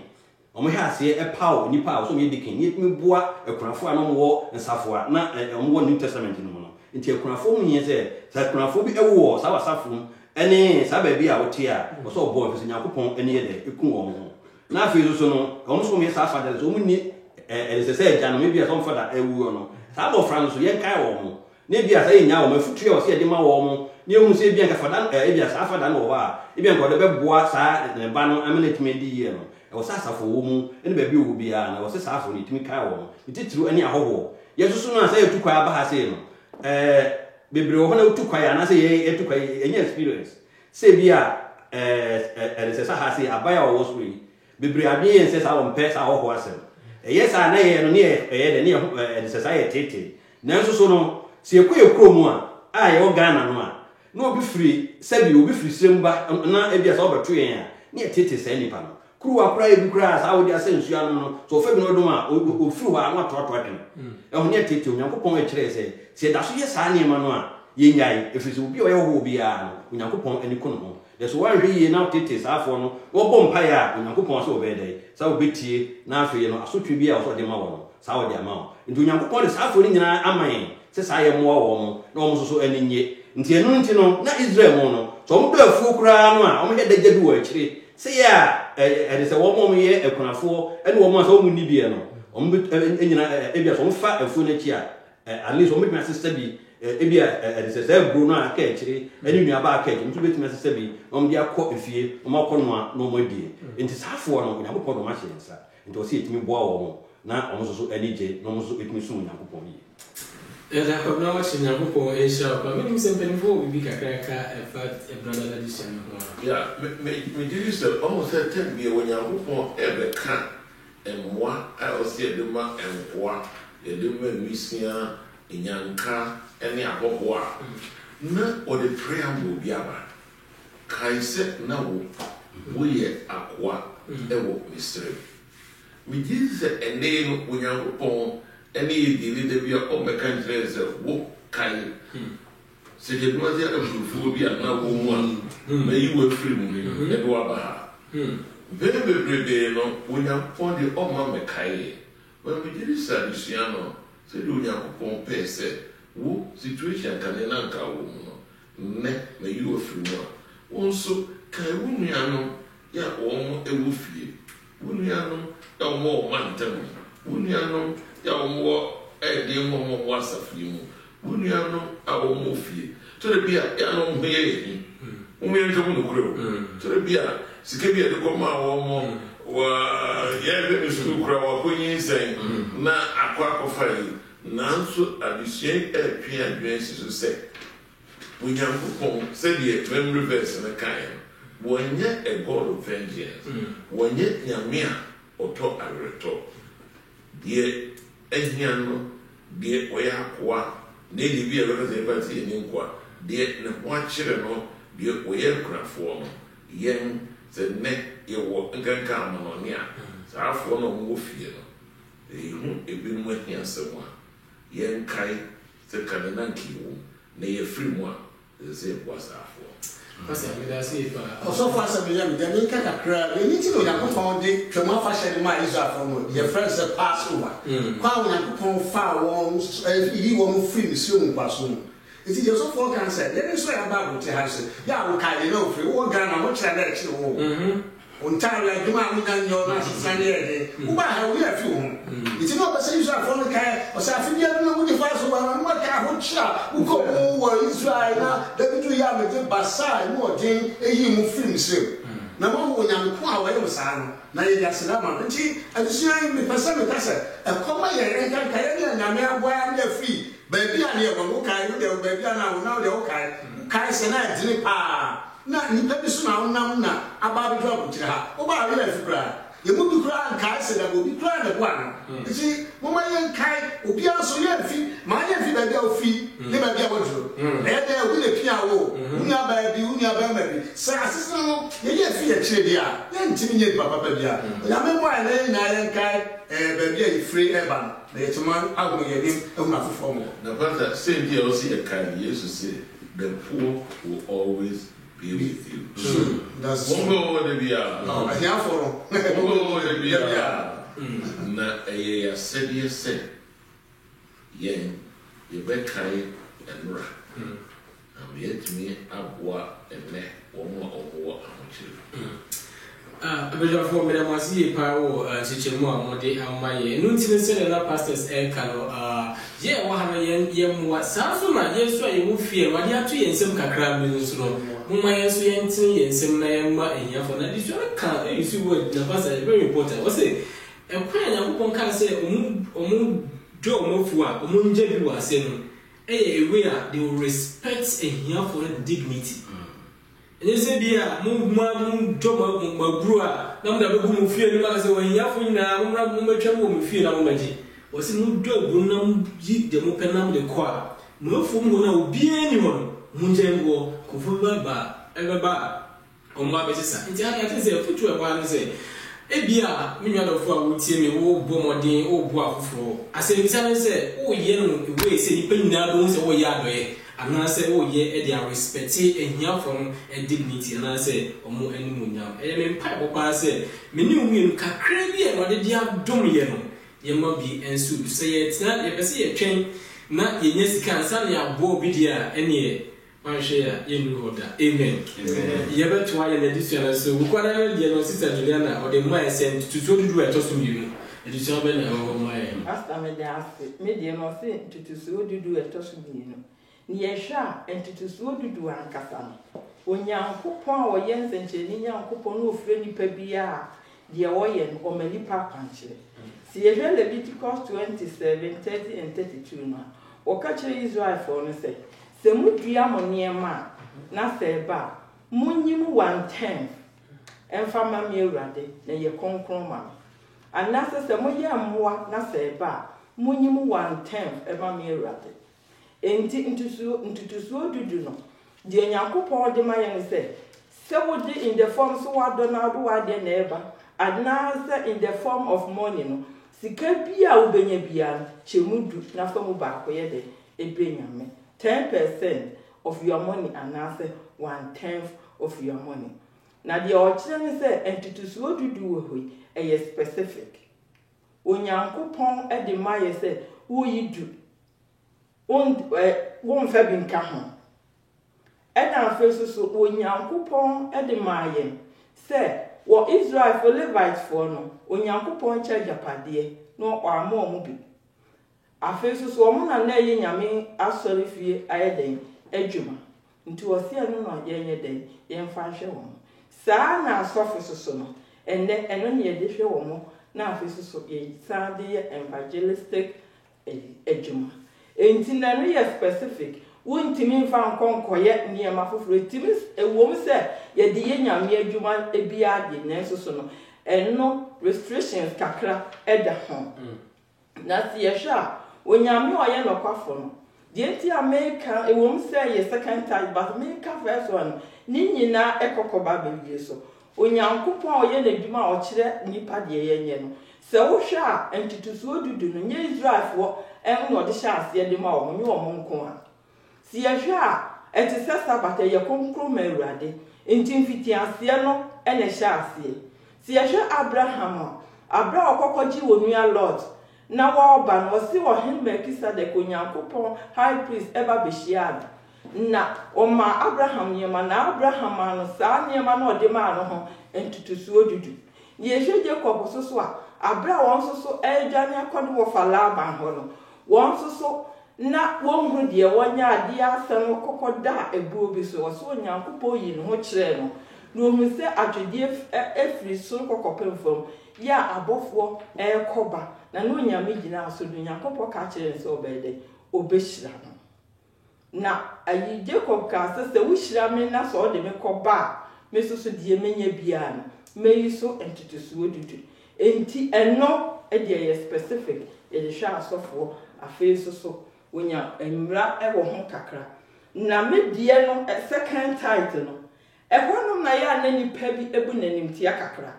omo hwe ase epaw nipa a so me dikin ni me boa akunafo a no wo nsafo a na omo wo New Testament no no nti akunafo mu nye say saa akunafo bi ewo saa wasafo ene saa ba bi a wote a wo so obo afisi Yakopon ene ye de ekun wo mo na afi so no omo so me saa fada so omo ni se say ja no me bi a so fada ewu no saa bo fran so ye kai wo mo ne bi a saa nya wo mafutu a wo se de ma wo mo ne hu se bi an ka fada bi a saa fada no wo a bi an ko de beboa saa ne ba no amene timi di ye no e wo saa safo wo mu ene ba bi wo bi a na wo se saa fo ni timi kai wo mo titiru ani ahoho ye susu no saa ye tu kwa ba ha se no bebre wo na tu kwa ya na se ye tu kwa enye experience se bi a se saa ha se abaya wo so yi bebre abi en se saa wo mpe saa ahoho asem yes na ye no ne ye de ne se saa ye tete na susu no se ekwe kromu a ye Ghana no a no obi free sabi obi free sremba na ebia sa obeto yen a ne tete sa nipa no kuru akura ebi kura sa wodi asensu anu no so fa bi no dum a ofiri wa anu atoto aten e ho ne tete Onyankopon a kire se da so ye sa ne ma no a ye nyai efisi obi o ye ho obi a no Onyankopon ani ko no de so wan hwe ye na tete sa afo no wo bom pa ya Onyankopon so obedai sa obetie na afi ye no asotwe bi a so de ma wo no sa wo de ama wo nti Onyankopon de sa afo ni nyina aman se sa ye mo wo mo na wo so ani nye nti enu nti no na Israel mo no so mo do afuo kura no a o mo he da gadu wa akire se ya de se wo mo ye akunafo ene wo mo so mo ni bie no o mo enyina ebia so mo fa afuo na chi a at least o mo tena sister bi ebia de se se bro no a ka akire ene nua ba ka akire mo be tena sister bi o mo dia kɔ efie o mo kɔ no a no mo die nti saafo no Onyankopon do ma hye nsa nti o se etimi boa wo mo na o mo so ani je no mo so etimi so Onyankopon yi da ko na wasi Yakopon esha pa me nim se mpenfo bibi kakraka effect brother addition no yeah me did say almost a 10 bi Onyankopon ebe ka emwa a o se de ma empoa de ma misia enyanka ene ahoho a na o de preamble bi aba kai se na wo ye akwa ewo mistre me did say ene no Onyankopon any did be a mechanics wo kai. Se je dois dire que je na wo one may you were free moving and wabaha. Very no when you found the oma mekai. When we did this Luciano, said Onyankopon pe say wo situation can enanka wo no ne may you were free one. Also kai wo nuano ya omo ewu fie. Wo nuano ya omo mantam. Wo nuano ya omo de mo wasafi mu bunia no a omo fie to de bia ya no mbe ye o me nto no kuro to de bia sike bia de ko ma omo wa ye de su kuro wa konyi sen na akwa kofai nanso adisien twa adwensi so se bunya ko se de remember verse na kai wonye a god of vengeance wonye nyamia oto areto de ehiano de oyakwa ne de bi e be se party ni nkwa de ne ho akire no de oyakрафo no yen se ne ye wo nkanka no ne a saafo no wo fie no ehu ebi no ahia semwa yen kai se kanana kiwo ne ye free mo a se kwasafo Pastor, me da say pa. Also for some years, they make a crowd. They need to know that found the Tremor fashion my Israel from your friends that pass over. Quite when I put far ones, he won't free the soon person. It is also for cancer. Let me swear about the house. Yeah, we can't know if we all gonna watch that actually. On time like the man who your last Sunday, who have we have you? It's not the same from the car or something. You know, when you pass over, and what kind of shot who come over Israel, let me do ya with the Basai, more thing, a human film sale. Now, when I'm quite away with San, now you got Salama, and she, and she ain't me, Passam, a comma, and Canadian, and I'm wearing their feet. Baby, I never look at you, baby, and I will know the okay. Kais and I didn't pa. Na ni pebi so na wonam na aba bi drop kire ha wo ba we afi kra ye mu bi kra nkai se da obi kra na bua no ti mo ma ye nkai obi aso ye afi ma ye afi ba bia ofi ne ba bia wodro e da we le wo unya ba bi unya ba ma bi sa asese no ye fi ye kire bia ye ntimi nye papa bia ya me boy na ye kai ba bia ye free eba na ye tuma agu ye nim ehuna fofo mo na pastor same here also ye kan Jesus say the poor will always be with you. That's one go the bia no here for one go the bia na ye said ye be kai enra am yet me abwa ene omo owo amochire abejafo mera masi pa wo chichemu amode amaye no ntine se na pastors kalo ye wa ha ye mwa saso ma Yesu aye mu fie wade ato ye nsem kakra mi nso no mumma Yesu ye ntin ye nsem na ye ma enyafo na diso ka Yesu word na pastor very important we say ekwa nya kupon kan se omu do omofu a omu nje bi wa se no ewe a they will respect enyafo dignity. Ese bia mu joma magru a na mda be mu fie ni ma se wan yafo nyina mu matwa mu fie na mu maji o se mu do agu na mu yi de mu penam de ko a mu afu mu na obi ani ho mu njengo ko fu ba o ma be sisa nti ha ya te se futu e ba no se e bia me nwa do fu a wo tie me wo bo modin wo bo afoforo ase bi sa se wo ye no we se ni pe nyina do se wo ya do ye ana say oh ye e dey respect ehia from dignity ana say omo animunyam e me mpa bopa say me ni wi kakra bi e no de dia dom ye no ye ma bi ensu say ye tina ye pese ye twen na ye nya sika ansa na ya bo bi dia ene man share ye nu hoda amen ye beto aye na disua so wo kwara ye no sister Juliana o de mai send to so dudu e to so mi no edusua be na o mai pastor me dey ask me dey no say to so dudu e to so mi no ni yesha entitusuo dudu ankasa no onyankopon a woye nsencheni nyankopon no ofre nipa bia de woye no omanipa kwanchire si yehwe Leviticus 27:30 and 32 no okachire Israel for no se mudua mo niema na se ba munyim 1/10 emfa ma mi Awurade na ye konkron ma anase se moye mmoa na se ba munyim 1/10 ema mi Awurade enti ntutusuo dudu no de Nyankopon de maye se wodi in the form so wadonado wade na eba adna in the form of money no sika bia ubenya bia chemudu na famu ba koye de ebenyame 10% of your money anase 1/10 of your money na de ochire ne se ntutusuo dudu wo hoi e specific Onyankopon e de maye se wo yidu won fa bi nka ho ena afeso so Onyankopon e de maye se wo Israel for Levite for no Onyankopon cha japade no amo omo bi afeso so omo na ye nyame asori fie ayeden adwuma nti osia no no ye den ye mfa hwe wo saa na asofo so no eno ne ye de hwe wo na afeso so ye saa de evangelistic adwuma enti na no ye specific wontimi mfa nkonkoye niema foforo timi ewom se ye de ye nyame adwuma ebia de na so no eno restrictions kakra eda ho na si ye sha onyame oye no kwafo no de enti America ewom se ye second time but America first one ni nyina ekokoba be so Onyankopon oye na adwuma o kire nipa de ye nye no se wo hwa entitusuo dudu no nye Israelfo no de sha ase de ma o nye o nko a si ye hwa etise Sabbath ye konkro ma Awurade enti mfiti ase no ene sha ase si ye hwa Abraham okokoji wonua Lot na wa oba no si wo hin Melkisedek Onyankopon high priest eba behia na o ma Abraham yema na Abraham no sa nyema na ode ma no ho entutusuo dudu ye hwe Jacob so a abra won so edwane akode wo fala ban ho no won so na won hu de wonya ade asem kokoda ebuo bi so so Onyankopon yi no ho kire no no hu se adwede efri so kokopem fam ya abofo ekoba na no nyame gina so do Onyankopon ka kire se obede obehira no na ayi Jacob ka se wo hira me na so de me koba me so de menya bia no me so entitusuo dudu enti eno e de specific e de hwa asofo afeso so wonya emra e wo ho kakra na me die no second title no ehonum na ya na nipa bi ebu nanim tia kakra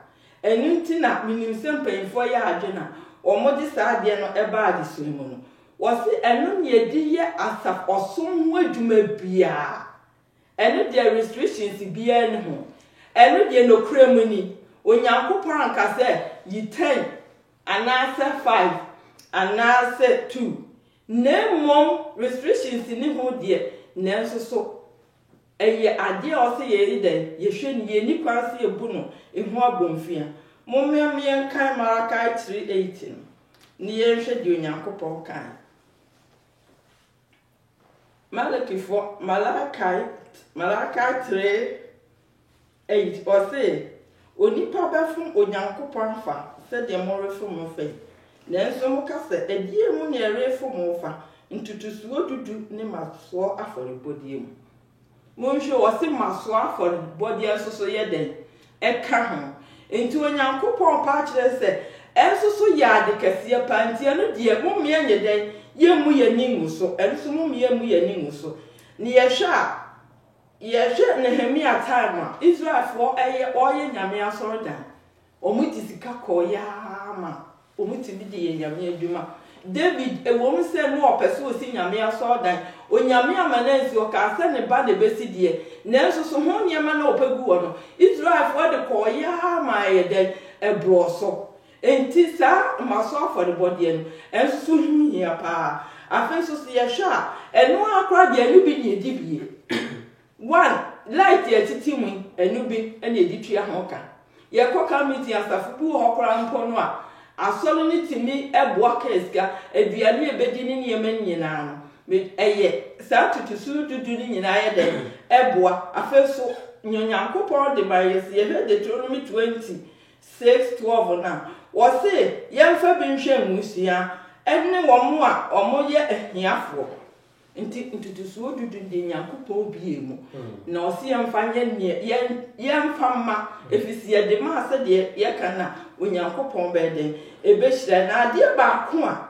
enunti na minim sempanyfo ya adwena omodi saa de no eba adesuemu no wosi enu ne edi ye asaf osom ho adwuma bia enu de restrictions bia ne ho enu de no kremu ni onyankopon anka se yi 10 anase 5 anase 2 nemom restrictions ni ho de nanso so eye ade o se ye den ye hwe ni ye ni kwanse ebu no ehu abomfia mommem kan Malachi 3:18 ni ye hwe de onyankopon kan Malachi 3:8 o se onipa befum onyankopon fa se de morefum fa nanso mo ka se edie mu na erefum fa ntutusuo dudu ne maso aforebodie mu monhwe wo se maso aforebodie so ye den eka ho enti onyankopon pa kire se enso ya de kase pantie no de mu me nye den ye mu ye ningu so enso mu me ye mu ye ningu so ni ye hwe Nehemia time Israel for oye nyame asorodan omuti sika koya ma omuti bi de nyame adwuma David ewom se no opese osi nyame asorodan onyame amanansi o ka se ne ba de besidie nanso so ho nyama na opegu wo no Israel for de koya ma ye den ebroso enti sa maso for the body no enso so hia pa afenso se ye hwa eno akra de anu bi ne edibie one light ye titimu enu bi ene editwa ho ka ye koka meeting asafubu hokora mpo no a asolo ni timi eboa keska eduane ebedi ni niema nyina no me eye sa tutusu dudu ni nyina ye de eboa afeso nyanyankopon de bayes ye he Deuteronomy 26:12 na wo se ye mfa bi nhwe musia enne wo mo a omo ye ahiafo ntutusuo dudu de nyankopon bie mu na osi yemfanye ne yemfamma efisi ye de ma ase de ye kana onyankopon beden ebehira na ade ba ko a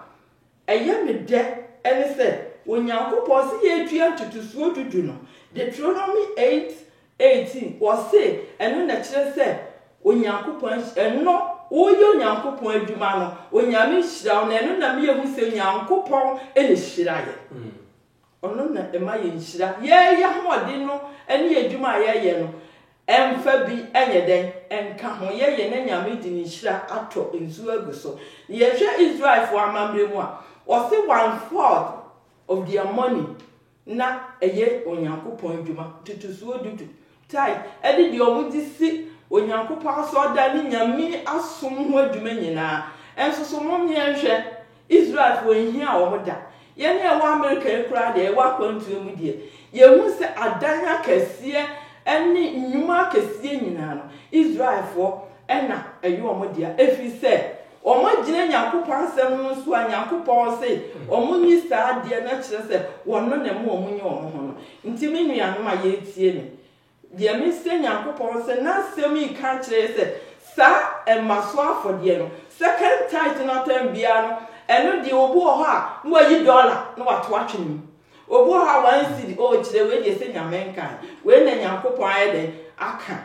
eye me de ene se onyankopon si ye tua ntutusuo dudu no Deuteronomy 8:18 wose eno na kire se onyankopon eno oyo onyankopon adwuma no onyame hira na eno na me yehu se onyankopon ene hira ye ono na ema ye nhira ye homode no ene adwuma ye no emfa bi enye den enka ho ye na nyame di nhira ato enzu aguso ye hwe Israel for amamre mu a o se 1/4 of their money na eye onyankopon adwuma tutusuo dudu tai ede di omudi si onyankopon aso da ni nyame asom ho adwuma nyina enso so mom ye hwe Israel for hia o da ye ne wa America ekura de wa kwantu mu de ye hu se adanya kasie eni nnwuma kasie nyina no Israel for ena eyo omodia efi se omagine nyankopon asem no so anyankopon se omunyi saa de na kire se wono na mu omunyi omo ho no nti me nua no ma ye tie ni de me se nyankopon se na sem yi ka kire se sa emaso afode no second title na tambia no eno di obu ho a mo yi dollar no wato atwenu obu ho a 1 cedi o kire we de se nyamenkan we na nyankopon ayede aka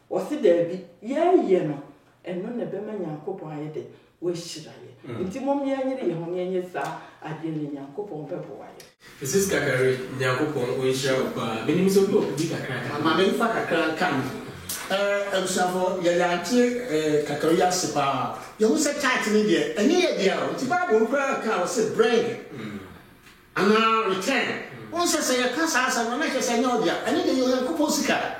o se da bi ye no eno na be ma nyankopon ayede we hira ye nti mom ye nyere ye ho nye sa ade ne nyankopon be bo waye Mrs. Kakari nyankopon o hira ba benim so bi o bi kakra ma me fa kakra kan ebusafo ye yanti kakari ya sipa ye hu se chat ni de eni ye de a ti ba bo kra ka o se bring ana return won se ye ka sa na ke se nya odia eni de ye yankopon sika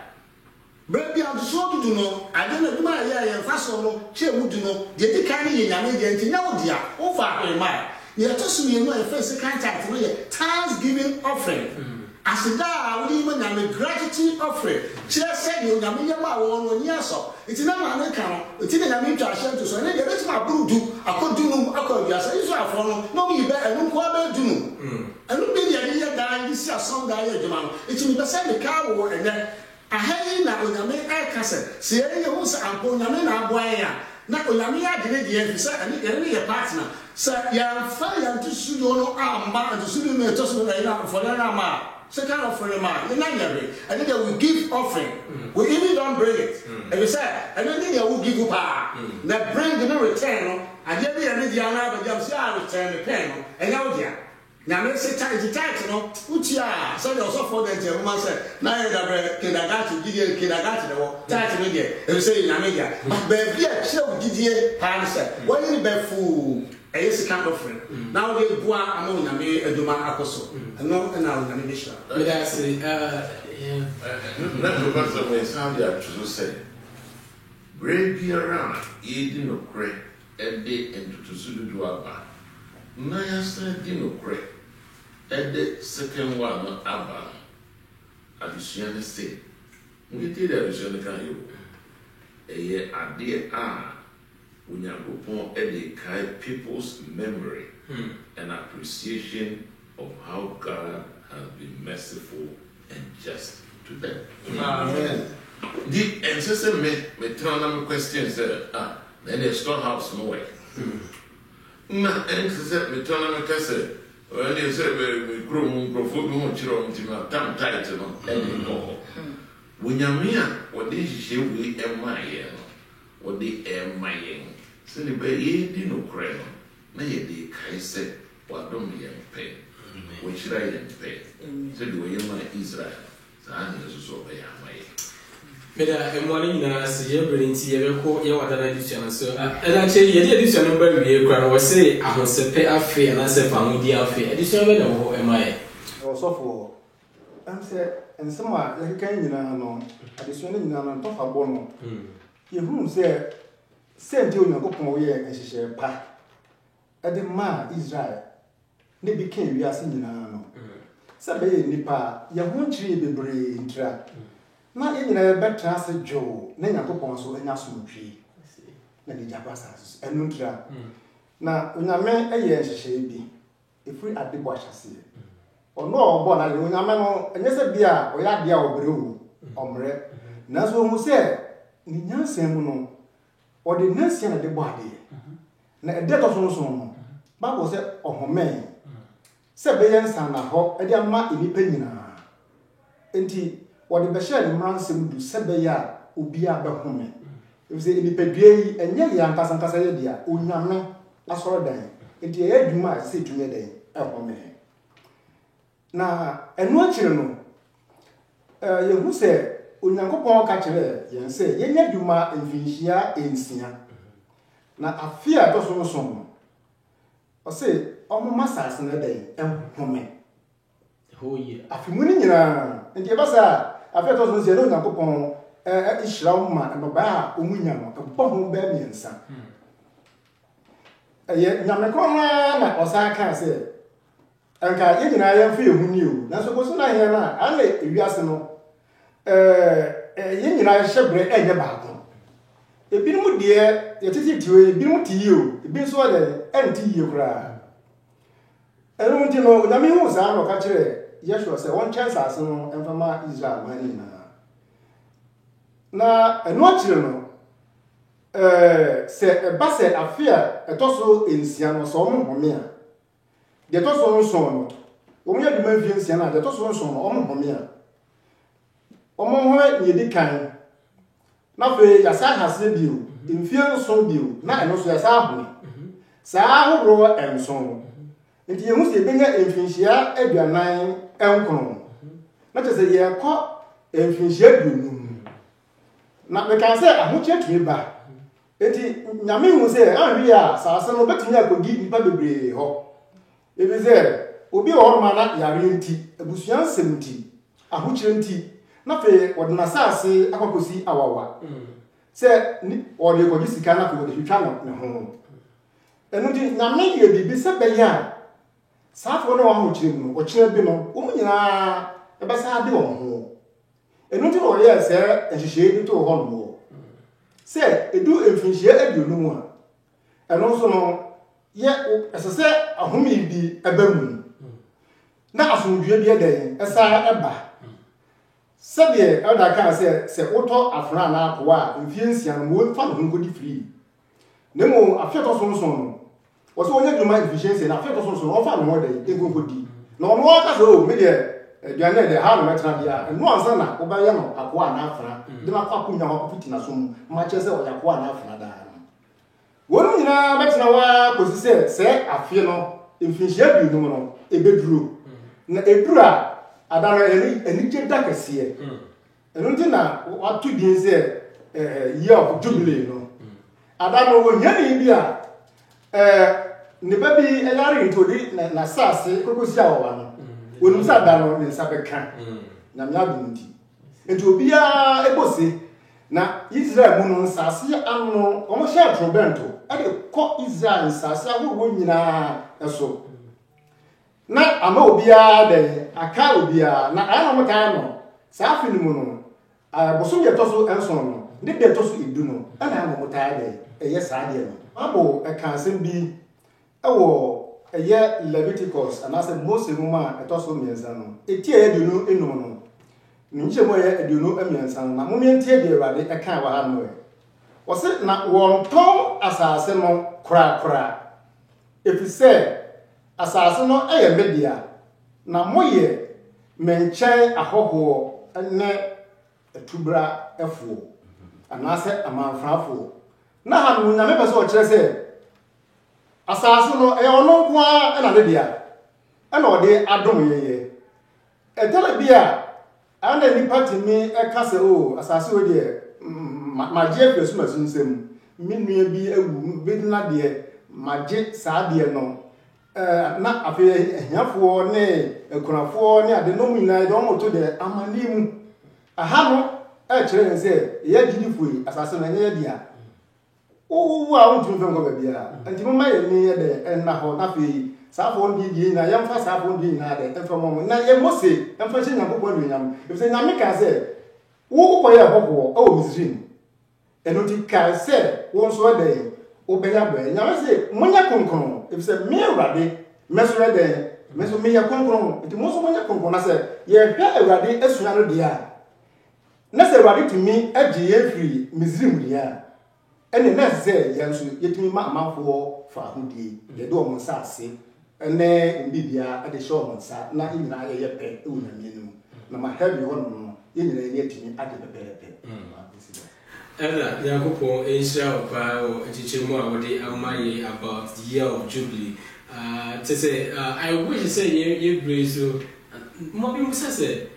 Baby, I'm so to do no. I don't know my yeah, fast solo, she would do no. The decani in American, no, dear, over in my. You are tossing me my first contact with a thanksgiving offering. As a da, women and a gratitude offering. She said, you know, one year so. It's not an account. It's in a mean to share to so. And then that's my blue do. I could do no, I could just say, I follow. No, you better, I don't quite do. I don't be the idea that this is some guy, it's in the same car and then. Ahai na onyame akase se ye hu se ampo onyame na aboan ya na onyame ya de ne de afisa ani ye partner se ya fa ya ntusu yo no amba ntusu no me to so na ina for na ma second offering man, and then they will give offering. We even don't bring it. And you say, and then they will give you power. Now bring the return, and then they need the honor, but you say, I return the pen, and now there. Now let's say tight, no, which ya, so they also for the woman said, now you have kindergarten, kindergarten, tight media, and say in America, but baby, show Didier, answer, what is the fool? A yes, kind of friend. Now they go among them, a Duma Apostle, and no, and now the mission. But I say, Not because of my sound, you have to say, brave be around, eating no crack, and they into to Sudu Abba. Naya said, Dino crack, and the second one, not Abba. Additional say, we did additional kind of a year idea. When you go upon people's memory and appreciation of how God has been merciful and just to them. Amen. The ancestor may turn on questions, then the storehouse no way. My ancestor may turn on a cassette. When they say, we grow from children to time title and more. When you're mere, what they show we am my what they am my so the bay didn't cry. Nay, the Kai said, what don't be pay? Which I am pay. So do you my Israel? So I so by my. Meda emwani nyina ase ye brinti ye beko ye wadana edition so and actually ye edition no ba wie kra no say ahosepe afi na se famudi afi edition be na ho emaye also for am say ensem a ye kan nyina no edition nyina no to fa bo no ye hu say send you Yakopon wo ye ehihye pa ede ma Israel ne bi kan wi ase nyina no sabe ye nipa ye hu nchiri bebre ntra na ye nyina betra ase jo na Yakopon so anya somtwi na de jaba sa enu ntra na onyame eye ehihye bi efiri adebo ahyase ono obo na le onyame no enye se bia oya bia obre wu omre na so hu se ni nyansem no or the next year, the body. Now, a dead of no, Bible said, oh, man. Sabayan Sana Hop, a dear ma in the penina. Enti, what the Bashar ransom do Sabaya, Ubia Bahome. It was in the Pedri and Yayan Casancasadia, Uname, a sort of day. Enti, a you might say to me, day, a home. Now, and what you know, you who said, Unyankopon ka kire yen se yenya dwuma mfinhia ensia na afia to so so no o se omo masase na den enhome ho ye afimu ni nyina nti e basa afia to so se no Unyankopon ihira ma no ba omunya no bo ho ba miensa ye nyamekro na osa ka se anka ye nyina ye mfa ehuni o na so ko so na he na ana ewiase no ye nyina hyebre enye baako ebinom de ye titi tiwe ebinom tiyo ebi so de enti ye kura enu nti no nyame hu za no ka kire Yeshua se won chance ase no emfama Israel mani na enu akire no se base afia etoso ensia no so mo home a de toso nso no wo me aduma fie ensia na de toso nso no omo home a omo ho ye di kan na fe ya sa hase bio mfie nso bio na eno so ya sa ho sa ahoro enso nti ye hu se benya emfinhia aduanan enkono na te se ye kɔ emfinhia aduonum na me kan se ahoche tue ba enti nyame hu se anwi a saase no betumi akogi nipa bebre ho ebi se obi o ma na yare nti abusuan semti ahoche nti na fe wodna saase akwakosi awawa se ni ode ko gisika na ko de hwitwa no ho enu nti nyame ye bibi se be ya saafo no ho kyerem no o kyerem bi no wo nyina e ba sa de wo ho enu nti no ye se ehihye bi to ho no se edu emfinhye aduonum a enu so no ye esese ahomi bi ebamu na asomdwe bi eden esa eba sebe elda kan se woto afra na akoa mfie nsia no wo fa no ngodi free nemo afeto so no wo so onye dwuma efficiency na afeto so no wo fa no de ngodi na ono aka so me de aduane de ha no metena bia no ansa na wo ba ye no akoa na afra de ma kwa kunya ho puti na so mu ma che se wo ya akoa na afra da no wonu nyina metena wa kosi se afie no mfinhia bi no no ebeduro na edura adana eni jeda kese eno ntina watu din se year of jubilee no adana wo nyani bia ne babi elari ntodi na sase kokosi awa no wonu sa da no ne nsabeka na miadunti enti obia ebosi na Israel mu no nsase ano omo sha trobento ade ko Israel nsase ahoro nyina eso na ama obia de aka obia na ana mo kan no sa afini mu no boso ye toso enso no de de toso edu no ana mo taa de eye saa de no abo eka asem bi ewo eye Leviticus anase Mose mu ma etoso miensa no eti eye dunu enum no nje mo ye edunu emiensa na mo mientie de Awurade eka wa ha no wo se na won ton asase no kura efise asase no eye media na moye menchen ahoho ne etubra efuo anase amanfrafo na ha no nyame pese o kire se asase no eye ono kwa na ne dia na ode adom yeye etele bia ana ni party mi ekase o asase o de maje fesu masunsem minua bi ewu bi na de maje saa de no na afi ehiafo ne ekunafo ne ade no nyina de omoto de amanimu aha no kire se ye gidifoi asase no nye dia wo a wontu mfem ko bia anti mama ye ni ye de na ho na fi saafo ndi na yamfa saafo ndi na de enfamo na ye Mose emfa che nyakopɔ no nyam efse nyame ka se wo ko ye hɔbɔ o Misrim enoti ka se wo nso de wo be ya be nyame se munya konkon efse me Awurade meso de meso me ya konkon enti mo so munya konkon na se ye hwɛ Awurade asua no dia na se Awurade tumi agye ye free Misrim dia ene na se ye nso yetumi ma amanfo fa hodie ye do mo nsase ene mbibia ade show mo nsa na nyina ye pe unamienu na ma heavy ho no ye nyina ye tumi ade beberepe Yakopo Israel pa o echichemu a wode amaye about the year of Jubilee to say I wish to say you praise so mo bi mo say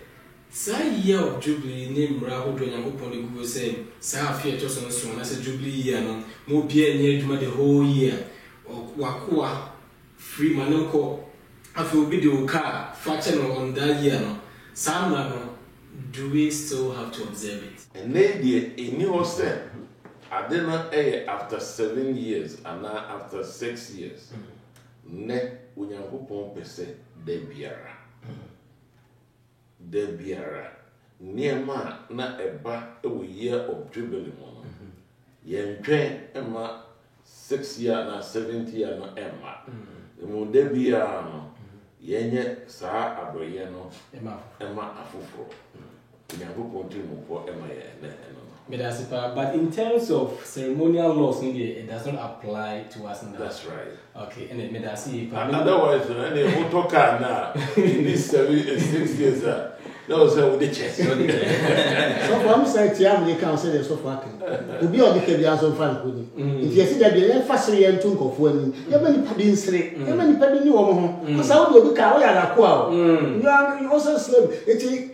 year of Jubilee ne mra ho do Yakopo ne go say sa afia to so so na say Jubilee year no mo bia nye adwuma the whole year wakoa free manoko afi obi de car fracture on that year no sama no do we still have to observe it? And they any hostel I did not after 7 years and now after 6 years ne Unyankopon pese de biara niema na eba a year of Jubilee mo yentwen ema 6 year na 7 year no ema mo de biara no yenye saa adoye no ema afufuro but in terms of ceremonial laws, it does not apply to us now. That's right. Okay, and it otherwise, any talk now in these 6 years, that was with the chest. So for me, say Tiam, you can't say the sofa. To be on the Kebias of Frank, if you see that the factory and took of when you many pudding straight, you many pudding woman, because I will be carried at a quail. You also slave.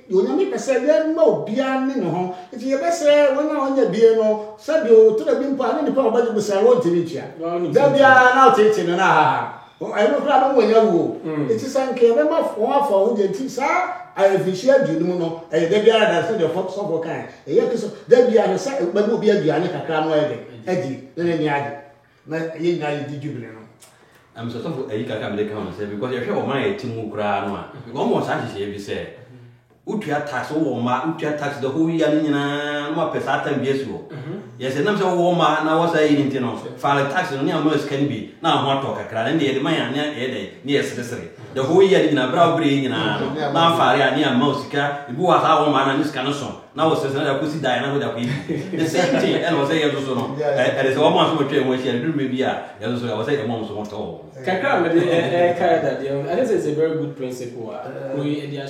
You never say, no, beyond no. If you ever say, when I want your beer, no, said you to the bin pan in the power budget was I want to reach you. There be now taking an hour. I don't know when you go. It is unclear for the teacher. I appreciate you no e de bia da se de fox of kind e ye so de bia se ba mo bia bia ne kakra no e de agi ne ni agi na ye nya ye di Jubilee no am so for e kakra me de kan say because you hwe o man e timu kura no a because mo sa hye bi say utua tax wo ma utua tax the whole year nyina no pesa tan bi esuo yes nam say wo ma na wo say yin tin no fa tax no ni am no scan bi na ho to kakra ne ye de man ya ne e de ne ye sere the whole year in a brow brain in a Faria near Mosca, the boy how man and this canoson. Now says another pussy die with a queen. The same thing, and was say also. And it's almost more train when she had maybe I was saying a mom's what all. Kakra I think it's a very good principle. We share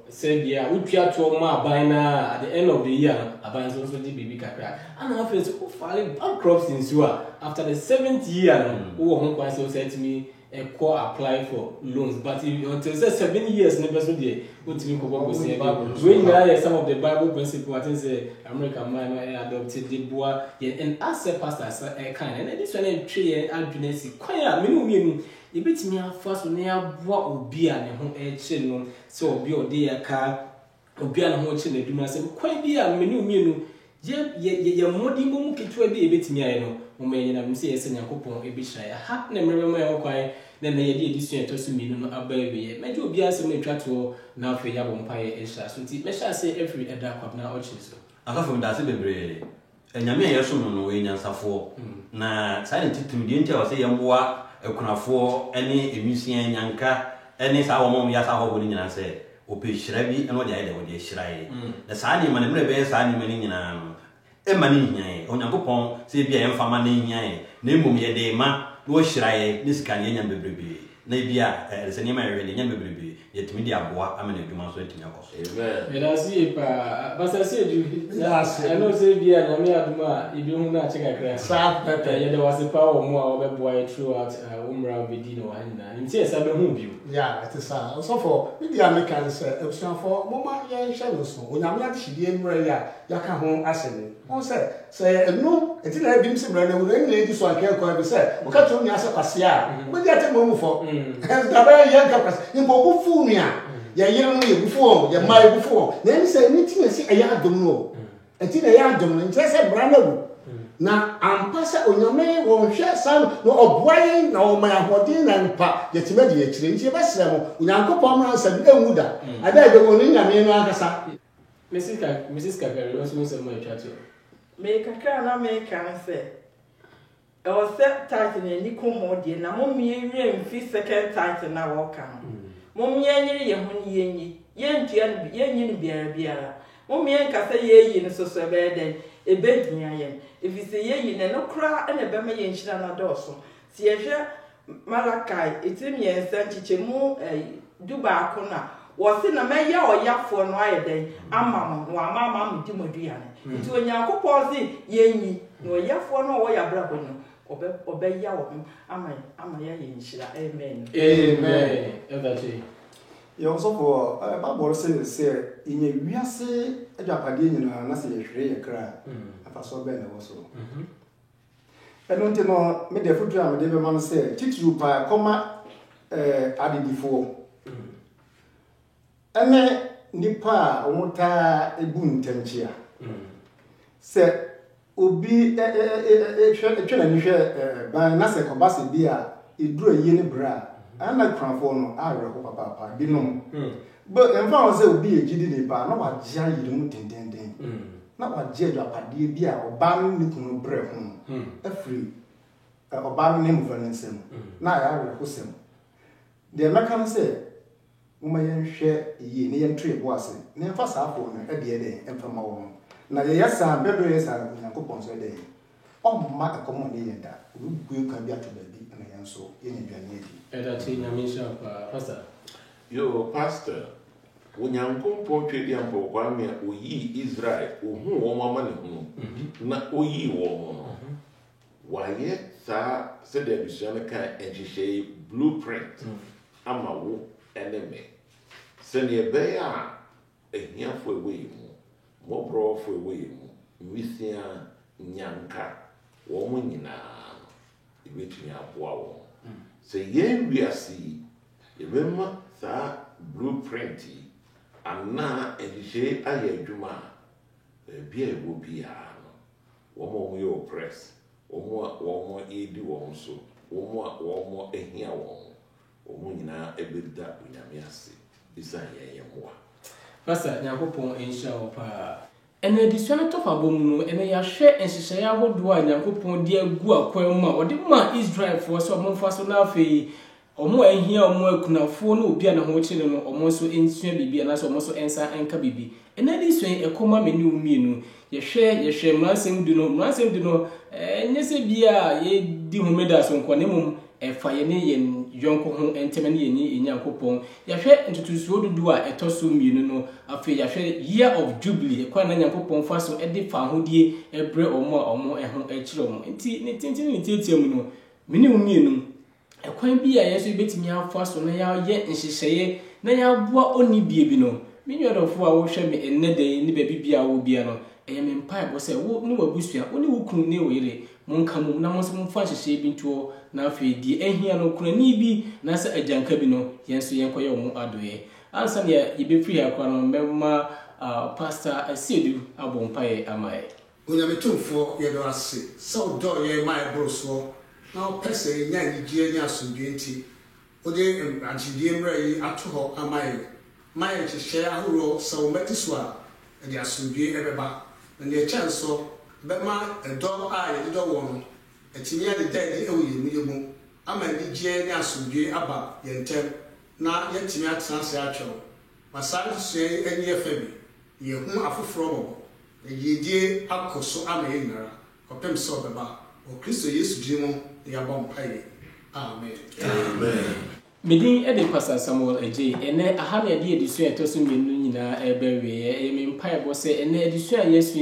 say yeah, we try to buy now at the end of the year. About also the baby kakra. And I feel so falling bankrupt in Sua after the 7th year. Who home quite so said to me. Apply for loans, but until 7 years, never so dear. What you go say when some of the Bible principle, I think say American man adopted the boy, and as a pastor, kind, and this one tree and Aldrinesi, quite meaning. You bet me first when you what will be an home channel, so be your dear car, or be an home channel. Do not say, quite be a menu. Ye more dimum to be a bit me, I know. Women and say, Senior Coupon, a bit shy. I have never remember why then the idea this year to me, no, a baby. May you be as a may try to now for your umpire and shall say every dark up now or chisel. I thought from that baby. And Yamia Yasum no way answer for. Na silent to me, didn't say Yamwa, a conafo, any musician yanka, any sour mom yasa winning and say, Ope Shrebi, and what the idea would be shy. The signing man, the best signing man Emani, on your coupon, say be a family, name me a day, ma, no shy, this Canadian baby. Maybe as an American baby, yet media boy, I'm in a human sweat in your cost. And I see, but I said you, I know, say, be a Namia, if you not check a crash. There was a power more of a boy throughout Umbra Vidino, and yes, I don't move you. Yeah, it is also for the Americans, option for Mama Yan Shadows. When I'm not she didn't Yaka home asking. On say, no, it's not been similar with any lady, so I can't quite say, we can't only answer Passia, but that's a moment for. And the very young campus in Bobufunia, ya before, ya my before. Then say anything I see a yard don't know. I think a yard don't know, and just a brand. Now, I'm passing on your man, won't share some, no, Brian, no, my hoarding and pa, yet immediately change your best level. When Uncle Palmer said, Muda, I beg the one in your main Mrs. Kakari also knows my chat. Make a crown, I make can say. I was set tight in a nickel more dear, now mommy and fifth second tight and now walk on. Mommy and ye, yen beer. Mommy and Cassa ye in so bad, a bed me. If you say ye, no cry and a bema yen shana dorsal. See a Malachi, it's in ye and Sanchichemo, a Dubacona. Was in a mayor or yak for no day, mamma, no mamma, Dimodiana. It's when you go pausing, ye, no yak for no way a brother. Obey yaw, am I in Shila, amen. Amen. Everty. You also for Bible say, in a we are say a Japanese and I say a cry, a paso ben also. I don't know, made the foot drama, David Man say, teach you by comma added before. And then Nipa, Omota, a boon tempchia. Say, Obi by Nasa Kobasi beer, it drew a yen bra, and I crown for no hour of papa, be no. But and found there will be a giddy bar, not what Jay you don't intend. Not what Jay or Paddy beer or ban Nikum breath home. A free or ban name of an insem. Now I will host him. The American said, Woman share ye near tree was it. Never saw for a dear and from our home. Na yes, I'm better as I coupons a day. Oh, my common that we can be to baby and I am so in a journey. And that's in a mission, Pastor. Yo, Pastor, when you go portrait the ample, we ye Israel, who woman not we woman. Why yet, sir, said the Bishonica and she say blueprint. I'm a woo enemy. Send a bear a here for way. More broad for way, Misia Nyanka, woman in a which me up wow. Say, yen we are see, remember that blueprinty, and now and she aye juma, a beer will be a one more we oppress, one more aid one so, one more a here one, a bit that we are mercy, is a ye more. Pastor, Nyankopon insha opa. Ene diswana tofa bomu ene ya hwe enhyehyɛ ahodo a Nyankopon de agu akwan ma ode ma Israel for so momfa so na afei omo ehia omo akunafo no obi na ho chire no omo so ensua bibi na so omo so ensa enka bibi enadi so ekoma meni umienu yehwe mransem du no nyese bia ye di homeda so nko nemum efa ye ne ye yonko ho enteme ne ye Nyankopon yehwe ntutusuo dudu a etoso mienu no afi yehwe year of jubilee kwa na Nyankopon fa so ede fa hodie ebre omo eho echire omo nti ne tintin mu no meni umienu ekwan bi a yeso betimi afa so na ya ye nhyehyeye na ya boa oni bie bi no menwadofo a wo hwe me ennede ne ba bibia wo bia no eye me mpa ebo se wo ne wabusua wo ne wukunu ne woyire monka mum na mo so mfa hyehye bi ntuo na afi di ehia no kunani bi na se ajanka bi no yenso yenkoye wo adoye ansa ne yebefiri akwa no memma pastor Asiedu abompa amae onyametumfo yedo ase so do ye mai broso na pese nya ngie nya asundwe nti ode agidie mra yi ato ho amae mai hyehye ahoro so metiso a de asundwe ebeba na ne chanso bema edo a ye do won etimi ade dadi ewo yemu ama ngie nya asundwe aba yentem na yetimi atena se atwo masari so enye fabi ye hu afoforo mo yedie akoso ama yenara kopem so beba o Kristo Yesu dimo ya bompaye amen Medin ede Pastor Samuel Eje ene ahame ade edisu etoso menu nyina ebewe eme mpae bo se ene edisu a Yesu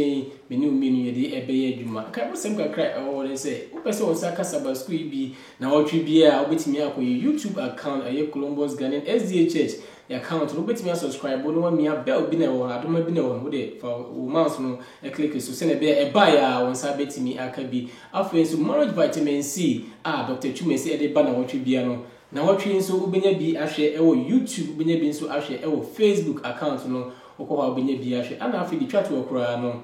menu menu yede ebeye adwuma ka bo sem kakra o se upese won saka saba school bi na wotwe bia obetimi akoye YouTube account aye Columbus Ghanaian SDA Church account no betimi subscribe no wa mia bell bi na wo adoma bi na wo wo de fa wo mouse no click so se na be e buy a won sa betimi aka bi afa so marriage vitamin C Dr. Chumesi ede ba na wotwe bia no na watwe nso ubenya bi ahwe ewo YouTube ubenya bi nso ahwe ewo Facebook account no okwa ubenya bi ahwe ana afi di chat okra no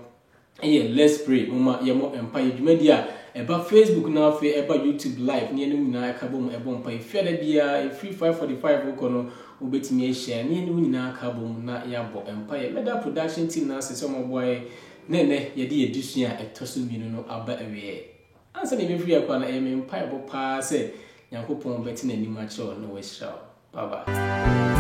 let's pray mama yemo empire dwumadi a eba Facebook na afi eba YouTube live ne enu nyina aka bom ebo empire feda bia free 545 uko no ubetimi a share ne enu nyina aka bom na yabo empire meda production team na se some boy nene yede yedusua etoso minu no aba awe ansa ne be free akwa na empire bo pa se Nyankopon beti na nim acho no we show. Bye bye.